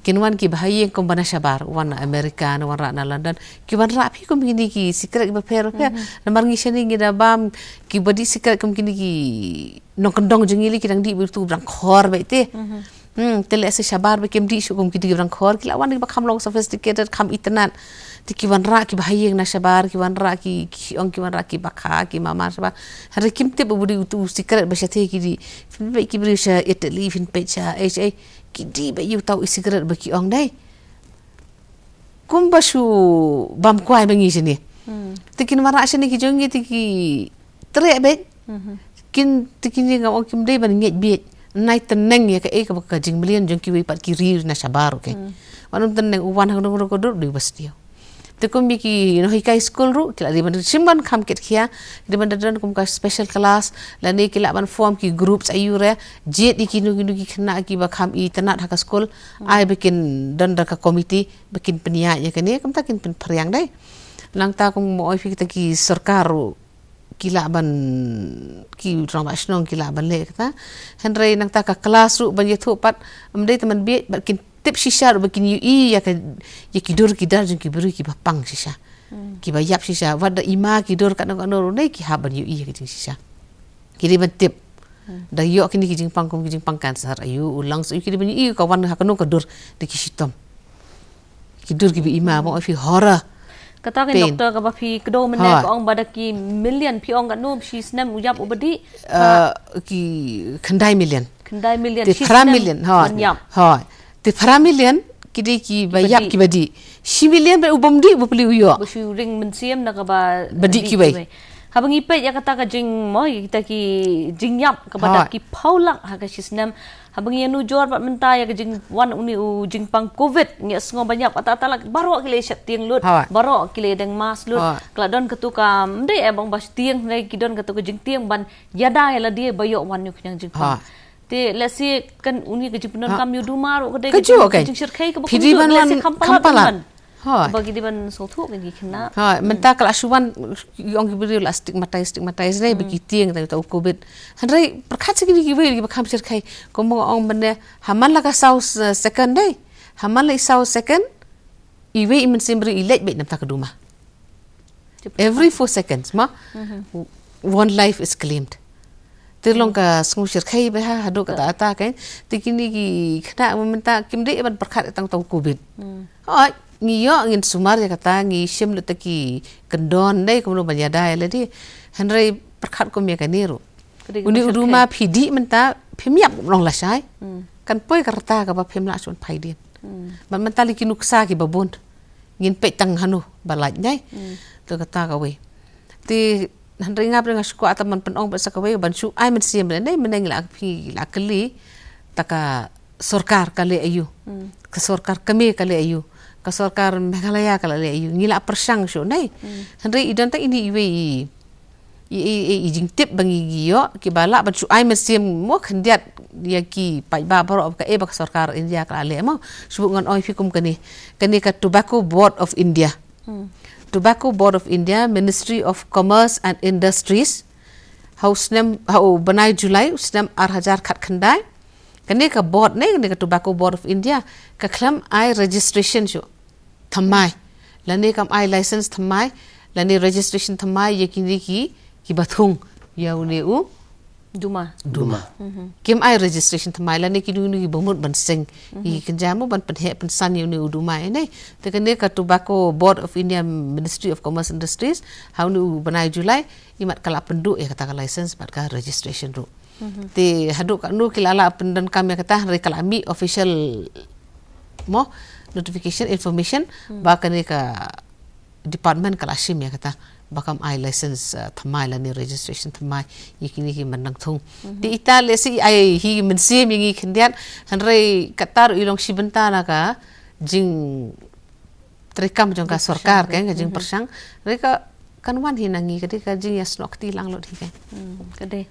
kinwan ki bahayeng kom banasha bar wan America no wan ra na London ki wan ra phi kom kini ki secret ba pher na mar ngi shani ngi da bam ki body secret kom kini ki no kondong jong ngi ki dang di bu tu brang khor ba te tele se shabar be kem di shu kom ki di brang khor ki lawan ba kham long sophisticated kham itanan ti ki wan ra ki bahayeng na shabar ki wan ra ki ong ki wan ra ki bakha ki mama shabar har kim te bu di tu secret ba shathe ki di fin be ki bri sha Italy fin pe cha ha ki di ba yu tau secret ba ki ong dai kum ba shu bam kwai ba ngi shini ti kin wan ra shani ki jongi ti ki tre be kin ti kin nga ong kim dei ban nge be nai teneng ya ka e ka jing million jong ki wi pat ki ri na shabar ke wanun teneng uwan hang ro ko dur di bastia te kum bi ki no hi kai school ru kila di ban simban kham ket khia di ban dan kum ka special class la ne kila ban form ki groups ayure je di ki nu ki khna ki ba kham I tanat ha ka school ai bikin dan da ka committee bikin penia ya kene kum ta kin pen phriang dai lang ta kum mo fi ta ki sarkar kila ban ki transnational kila ban le kata henry nang ta ka class ru ban yethu pat amdei teman bi kin tip shisha ru bikin yu ya ki dur ki dar jung ki buru ki ba pang shisha ki ba yap shisha wada ima ki dur kan no nei ki ha ban yu ki jing shisha ki ri ban tip da yo ki ni ki jing pang kom ki jing pang kan sar ayu ulang so ki ri ban yu ka wan ha kan no ka dur de ki shitom ki dur ki bi ima mo fi hora kata kan doktor ka ba phi kdo men ne ko ong badaki million phi ong kanu shi snam uyap ubadi ki khandai million te phra million ha te phra million ki de ki ba yap ki badi shi million ba ubom di bu pli uyo bu shu ring men siem na ka ba badi ki bai habang ipe ya kata ka jing mo kita ki jing yap ka badaki paulak ha ka shi snam habang yanu jor pat menta ya jing wan uni u jing pang covid nge sngo banyak ata-ata baro kile shat tiang lut baro kile deng mas lut kala don ketuka mde e bang bas tiang ngai kidon ketuka jing tiang ban yada la dia bayo wan yu yang jing pang te lesi kan uni ke jing penon kam yu Duma ro ke jing shirkai ke pidi ban wan kampalan bagi di ban sotu ke kena menta kala shuwan yong ki bri la stigmatize nei bagi tiang ta covid handrai perkhat se ki wi ki kham shirkai ko mo ong bane haman la ka south second dai haman la south second iwe imen simbri ilej be nam ta ka Duma every 4 seconds ma one life is claimed tilong ka smu shirkai be ha hadu ka ta kai tikini ki khna menta kimde ban perkhat tang covid oi ngiyo ngin sumar ya kata ngi shim lutaki kendon dai kumno banyada ya ledi henry perkhat ko me kaniru uni Duma phidi menta phimyap long la sai kan poi karta ka ba phimla chon phaidin man mentali ki nuksa ki babon ngin pe tang hanu balaj nai to kata ka we ti henry ngap dengan sku ataman penong ba sakawe ban su ai men sim nei meneng la phi la kali taka sarkar kale ayu ka sarkar kami kale ayu ka sarkar Meghalaya kala le ngila persang sho nai henry idan ta ini iwe i jing tip bangi giyo ki bala ban su ai mesim mo khandiat ya ki pai ba baro ka e ba sarkar India kala le mo subu ngon oi fikum kani ka Tobacco Board of India Tobacco Board of India Ministry of Commerce and Industries how banai Julai snam 8000 khat khandai kani ka board nei kani ka Tobacco Board of India ka khlam ai registration sho thamai lani kam ai license thamai lani registration thamai yakini ki bathung yaune u Duma kim ai registration thamai lani ki nu ki bomut ban sing ki kanjamu ban penhe pen san yaune u Duma nei te kani ka Tobacco Board of India Ministry of Commerce and Industries how nu banai Julai imat kala pendu ya kata ka license bat ka registration ru te hadu ka nu kilala pendan kami kata hari kalami official mo notification information bakane ka department kala shim ya kata bakam ai license thamai la ni registration thamai yikini ki manang thung ti itale si ai hi mensim yingi khindian hanrei katar ilong sibenta na ka jing trekam jong ka sarkar ka jing persang reka kanwan hinangi kadi ka jing yasnok ti lang lot hi ka kade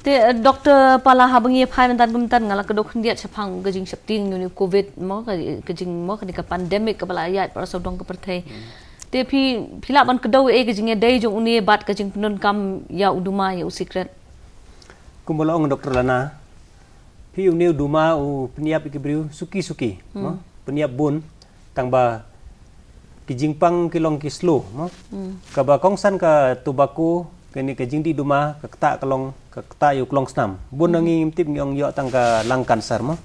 te doktor pala habangi phai mentan kumtan ngala kedok dia chapang gajing shapting ni covid mo gajing mo ni ka pandemic ka bala ayat para sodong ka perthai te phila ban kedau gajing dai jong uni bat gajing penun kam ya uduma ya secret kumbolong doktor lana phi uni uduma u pniap ikibriu suki mo pniap bun tangba kijing pang kilong kislo mo ka ba kongsan ka tobacco kini kajing di duma kakta yu klong snam bun nangi imtip ngiong yo tangka lang kanser mo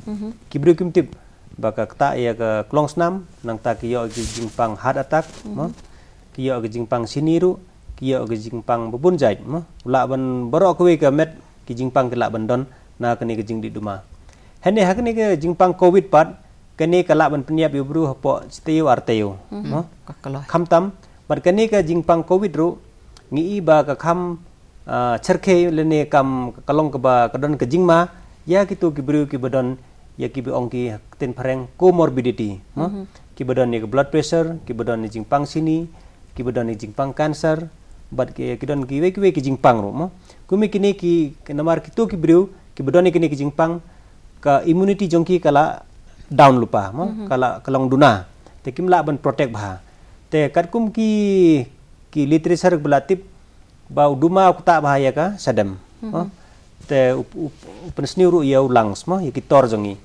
kibru kimtip baka kakta ya ka klong snam nang ta kiyo kajing pang heart attack mo kiyo kajing pang siniru kiyo kajing pang bubun jait mo ula ban borok we ka met kajing pang kala ban don na kini kajing di duma hene hakni ke jing pang covid pat kini kala ban peniap yu bru hapo steu arteu mo khamtam bar kini ka jing pang covid ru ngi ba ka kham cherke lene kam kalong ka ba kadon ka jingma ya kitu ki bru ki badon ya ki ong ki ten phareng comorbidity ki badon ni blood pressure ki badon ni jingpang sini ki badon ni jingpang cancer bat ki don ki we ki jingpang ro mo kumi kini ki namar kitu ki bru ki badon ni kini ki jingpang ka immunity jongki kala down lupa mo kala kalong duna te kimla ban protect bha te kat kum ki literature belatip bau duma ukta bahaya ka sadam te upensni ru ya ulangs mo ya kitor jongi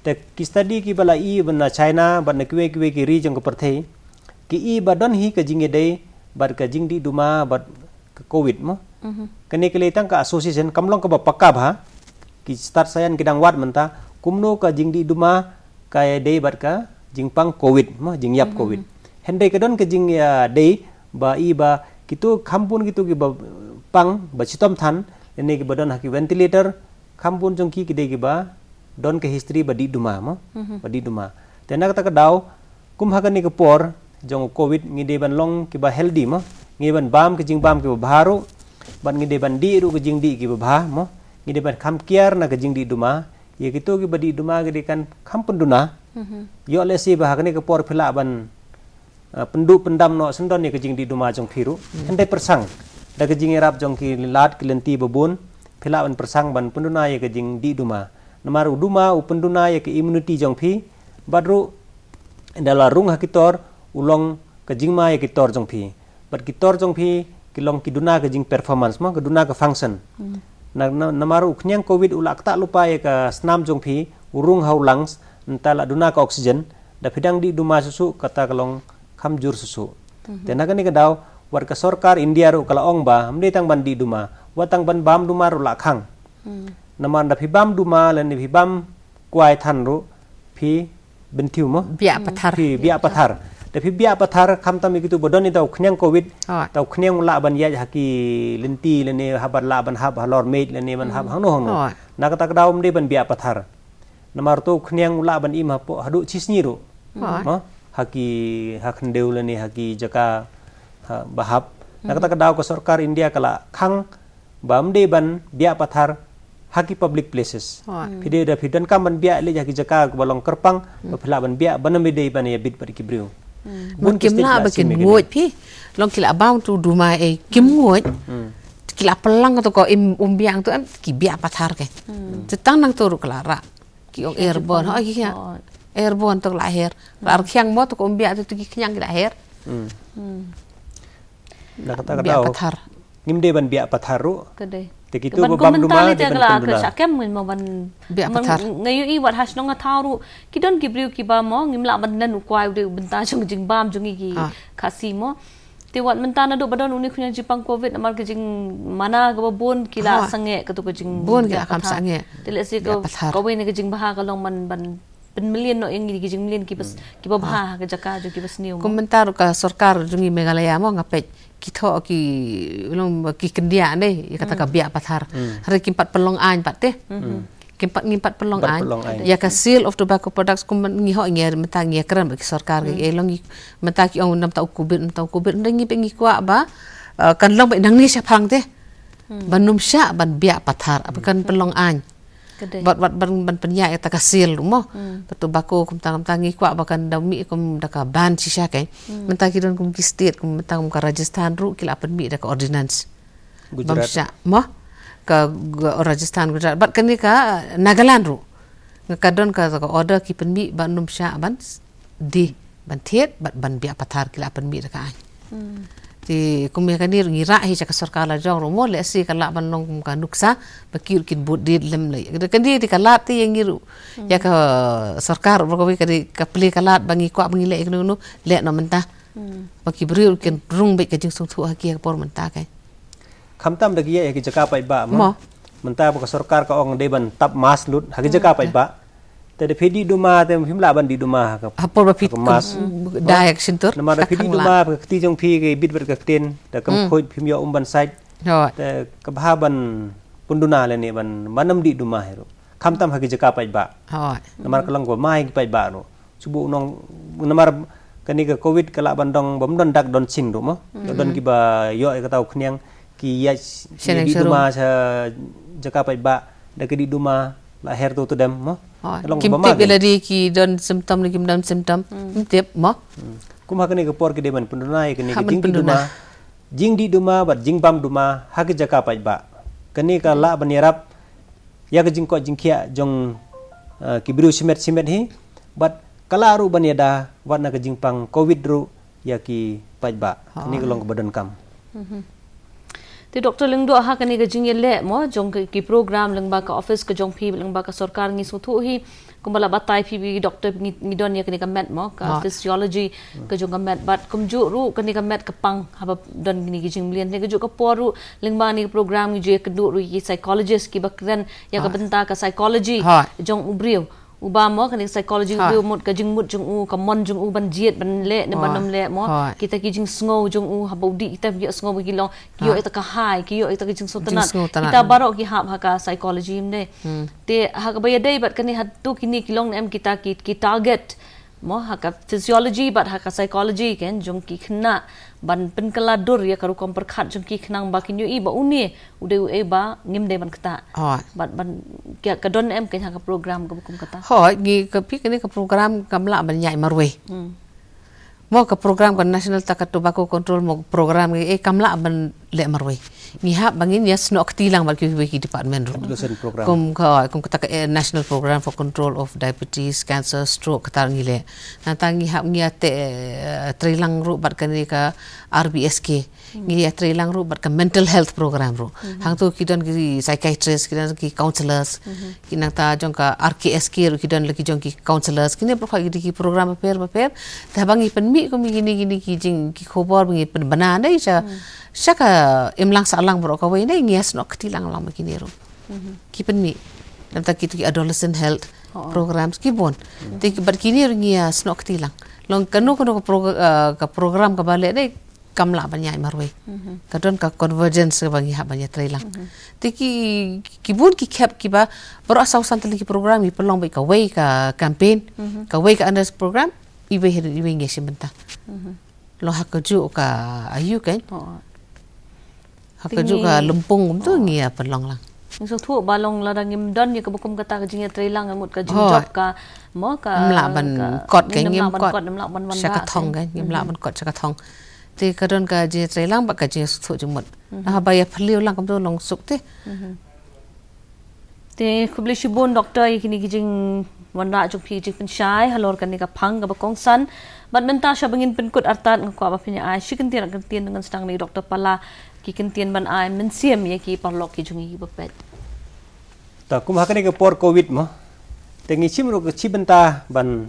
te ki study ki bala I bana China ban kwe ki ri jong ko perthei ki I badon hi ka jinge dei bar ka jing di duma bat ka covid mo kene kele tang ka association kamlong ka ba pakka bha ki start sayan kidang wat menta kumno ka jing di duma ka dei bar ka jingpang covid mo jing yap covid hende ka don ka jing ya dei ba I ba kitu khampun kitu ki ba pang ba chitom than ene ki badon haki ventilator khampun jongki ki de ki ba don ke history ba di duma mo ba di duma tena kata ka daw kum hakan ni ke por jong covid ngi de ban long ki ba healthy mo ngi ban bam ki jing bam ki ba bharu ban ngi de ban di ru ki jing di ki ba bha mo ngi de ban kham kiar na ki jing di duma ye kitu ki ba di duma ki de kan khampun duna yo le si ba hakan ni ke por phila ban pendu pendam no sendon ni kejing di duma jong phiru hendai persang da kejing erap jong ki lat ki lenti babun phila ban persang ban penduna ye kejing di duma namar duma u penduna ye ke immunity jong phi badru dala rung hakitor ulong kejing ma ye kitor jong phi bad kitor jong phi kilong ki duna kejing performance ma keduna ke function namar u khnyang covid ulak ta lupa ye ka snam jong phi urung hau lungs entala duna ka oxygen da phidang di duma susu kata kalong kham jur susu tena kan ni daw war ka sarkar india ru kala ong ba amde tang ban di duma watang ban bam duma ru la khang naman da phi bam duma len ni phi bam kwai than ru phi bentiu mo bia pathar phi bia pathar da phi bia pathar kham tam gitu bodon ni daw khnyang covid daw khnyang la ban ya haki lenti len ni habar la ban hab halor mate len ni ban hab hang no na kata daw amde ban bia pathar namar to khnyang la ban im ha po hadu chisni ru mo haki hakndeu leni haki jaka bahap nakata kadaw ko sarkar india kala khang bamde ban bia pathar haki public places pide da fidan kam ban bia le haki jaka ko balong kerpang phila ban bia baname dei ban ya bit par kibriu mun kimla ba kin ngoj phi long kila baung tu duma kim ngoj kila pelang to ko biang tu an ki bia pathar ke tetang nang tu kala ra ki ong airborne ha ki airborne to lahir rar khyang mo to ko umbia to ki khyang lahir na kata daw ngimde ban bia patharu kade te kitu ba bam duma de ban ka sakem min mo ban bia pathar ngayu I wat has no nga tharu ki don ki briu ki ba mo ngimla ban nan kwai de benta jong jing bam jong ki khasi mo te wat mentana do badon uni khunya jipang covid amar ke jing mana ga bon kila sange ka to ke jing bon ga kam sange te le se ko we ne ke jing baha ka long man ban pen million no ing gi jing million ki bas ki ba bha ga jaka jo ki bas niu komentar ka sarkar jungi Meghalaya mo ngapet ki tho ki long ki kendia ne kata ka bia pathar hari kimpat pelong an pat te ngimpat pelong an ya ka seal of tobacco products kum ngi ho ngi meta ngi kran ki sarkar ge long meta ki ong nam ta kubit ngi pe ngi kwa ba kan long ba nang ni sha phang te banum sha ban bia pathar apakan pelong an ban penya eta ka seal mo tobacco kum tangi kwa bakan dami kum daka ban sisha ke menta ki don kum ki state kum menta kum ka Rajasthan ru kila pen mi daka ordinance Gujarat bamsha mo ka Rajasthan Gujarat bat kani ka Nagaland ru ngakadon ka order ki penmi ban num sha ban di ban thiet ban bia pathar kila penmi ka ai ti kumya kani ngira hi ka sarkar la jong ro mo le si kala ban nong ka nuksa bakir kin bud di lem le kani ti kala ti yang ngiru ya ka sarkar ro ka ka pli kala bangi kwa bangi le iknu le no menta baki bri kin rung be ka jing sung thu ha ki por menta kai Khamtam dagi ya ki jaka pai ba ma menta ba sarkar ka ong deban tap mas lut hagi jaka pai ba te de phidi duma te phimla ban di duma ka hapor ba fit mas dayak sintur nama da phidi duma ka ti jong phi ke bit ber ka ten da kam khoi phim yo ban side te ka bha ban punduna le ne ban manam di duma hero khamtam hagi jaka pai ba namar ka lang go mai pai ba ro subu nong namar kani ka covid kala ban dong bom don dak don sing ro mo don ki ba yo ka tau khniang ki ya di duma sa jaka pai ba da ki di duma la her tu dem mo kim tip ila di ki don symptom ni kim don symptom tip mo kuma kani ka por ki deman pundunai kani ki jing di duma bat jing bam duma ha ki jaka pai ba kani ka la ban yarap ya ka jing ko jing khia jong ki biru simet hi bat kala ru ban yada wat na ka jing pang covid ru ya ki pai ba kani ka long ka badan kam te Dr. Lingdo ha kani ga jing le mo jong ki program lengba ka office ka jong phi lengba ka sarkar ngi su thu hi kumbala batai phi bi doctor ngi don ya kani ka met mo ka physiology ka jong ka met bat kum ju ru kani ka met ka pang ha don ni gi jing mlian ne ga ju ka poru lengba ni program ngi je ka du ru yi psychologist ki bakran ya ka benta ka psychology jong ubriu uba mo kani psychology ubriu mot ka jing mut jong u ka mon jong u ban jiet ban le ne banam le mo kita ki jing sngo jong u ha bodi kita bi sngo bi long ki yo eta ka hai ki yo eta ki jing sotanat kita baro ki ha ka psychology ne te ha ka bayadai bat kani hat tu kini ki long em kita ki target mo ha ka physiology bat ha ka psychology ken jong ki khna ban pen kala dur ya karu kom perkhat jong ki khnang ba kin yo i ba uni ude u e ba ngim de ban kata ban kya ka don em ken ha ka program ka bukum kata ngi ka pi kani ka program kamla ban nyai marwe mo ka program ka national tobacco control mo program e kamla ban le marwe ngi ha bangin ya snok tilang ba ki department kum kata national program for control of diabetes cancer stroke kata ngi le nantangi ha ngi ate trilang ru bat kani ka RBSK ngi ya trilang ru bat ka mental health program ru hang tu ki don ki psychiatrist ki don ki counselors ki nata jong ka RKSK ru ki don laki jong ki counselors kini pro ki program per ta bangi pen mi ko mi gini ki jing ki khobor bangi pen bana dai Shaka imlang salang bro ka way na ngias no katilang lang makinero. Kipen mi. Namta ki adolescent health programs kibon. Te bar kinero ngias no katilang. Long kanu ka program ka bale dai kamla banyai marwe. Kadon ka convergence bangi ha banya trailang. Te kibun ki kep kiba bro asaw santali ki program i pelong ka way ka campaign ka way ka under program iwe ngias benta. Lo hakaju ka ayu kan. Haka juga lempung tu ngi apa long lang. So thu balong ladang im don ya kebukum kata ka jinga trailang amut ka jingjop ka mo ka mlaban kot ka ngim kot saka thong ka ngim mlaban kot saka thong. Ti kadon ka je trailang ba ka je thu jumut. Nah ba ya phliu lang kam tu long suk te. Te khubli shibun doctor ikini ki jing wanra jong phi jing penshai halor kan ni ka phang ka bakong san bat menta sha bangin penkut artat ngko ba phinya ai shikintian dengan sedang ni doktor pala ki kentian ban ai mensiam ya ki parlok ki jungi bapet ta kum hakane ke por covid mo tengi chimro ke chibenta ban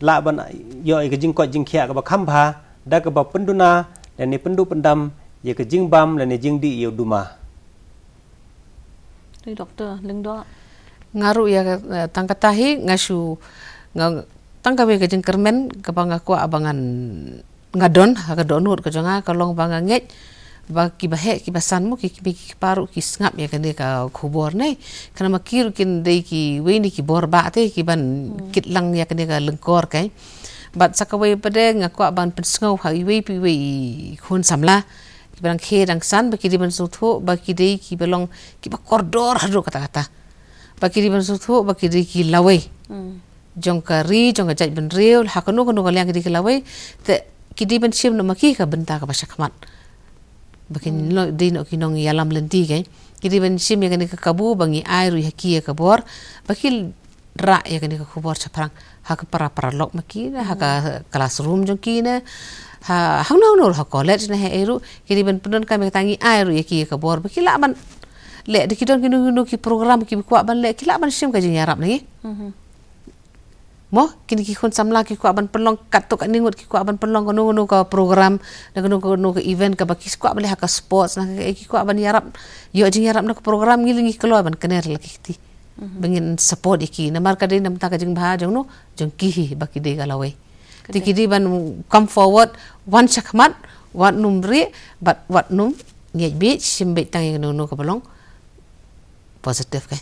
la ban yo ke jing ko jing khia ka ba khamba da ka ba penduna dan ni pendu pendam ya ke jing bam dan ni jing di yo duma ni doktor lengdo ngaru ya tangkatahi ngasu tangkawe ke jing kermen ka banga ko abangan ngadon ha ka donur ka janga ka long banga nget ba ki bahe ki basan mo ki paru ki ngap ya kene ka khubor nei kana makir kin dei ki weni ki bor ba te ki ban kit lang ya kene ka lengkor kai bat sakawai pade ngako ban pensngau ha iwe pi we khun samla ki ban khe dang san ba ki di ban su tho ba ki dei ki belong ki ba kordor hado kata ba ki di ban su tho ba ki dei ki lawe jongkari jongka jaj ban reul ha kono yang ki lawe te ki di ban sim no maki ka benta ka basakmat bakin lo di no kinong yalam lenti kai kiri ban shim ya kani ka kabu bangi airu ya ki ya kabor bakil ra ya kani ka kubor chaprang ha ka para lok makina ha ka classroom jong kina ha hang ha college na he eru kiri ban pendon kami tangi airu ya ki ya kabor bakila ban le de kidon kinu ki program ki kwa ban le kila ban shim ka jing yarap ni mo kini ki Khun Samla ki kwa ban pelong katuk ningut ki kwa ban pelong kono ka program kono ka event ka baki kwa boleh ka sports na ki kwa ban yarap yo jing yarap na program ngilingi kelo ban kener lagi ti bengin support iki na mar ka de nam ta ka jing bha jong no jong ki baki de galawe ti ki di ban come forward one chakmat one numri but what num ngai bi simbe tang no ka pelong positive ka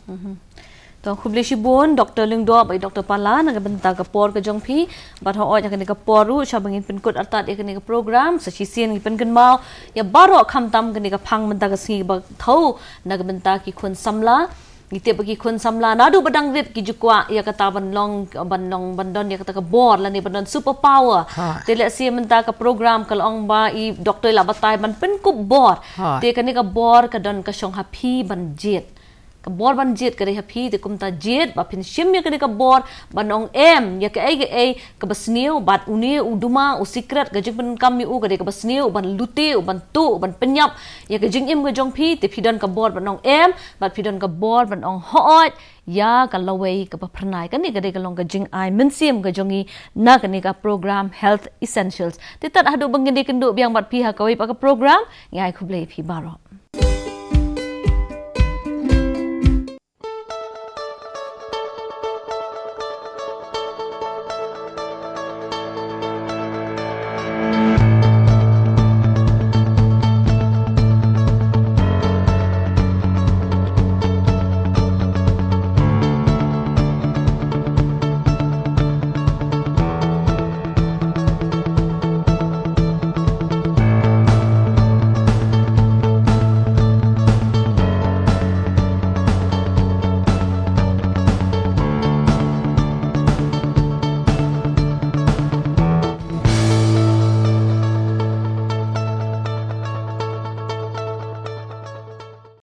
तो खुबले शिबोन डॉक्टर Lyngdoh by doctor पाला नग बंता का पोर का जोंफी बट हो ओय कने का पोरु शबंगिन पिन कोड अर्थात एकने का प्रोग्राम सची सियन की पिन कन माव या बारो खम तम कने का फंग बंता का सी ब थौ नग बंता की खुन समला इते बकी खुन समला नाडू बडंग रित की जुक्वा या कता बंदन या कता का बोर लने बंदन सुपर पावर तेले सी बंता का प्रोग्राम कल ओंग बा ई डॉक्टर ला बताय बन पिन को बोर ते कने का बोर का दन का शोंग हा फी बन जेत ka bor ban jet kare ha phi te kumta jet ba phin shim ya kare ka bor banong em ya ka ai ka basneu bat une uduma u secret ga jing ban kam mi u kare ka basneu ban lute u ban tu ban penyap ya ka jing im ga jong phi te phidon ka bor banong em bat phidon ka bor banong hot ya ka lawei ka pa pranai ka ni kare ka long ka jing ai minsim ga jongi na ka ni ka program health essentials te tat hadu bangin de kendu biang bat phi ha ka wei pa ka program ngai khublei phi baro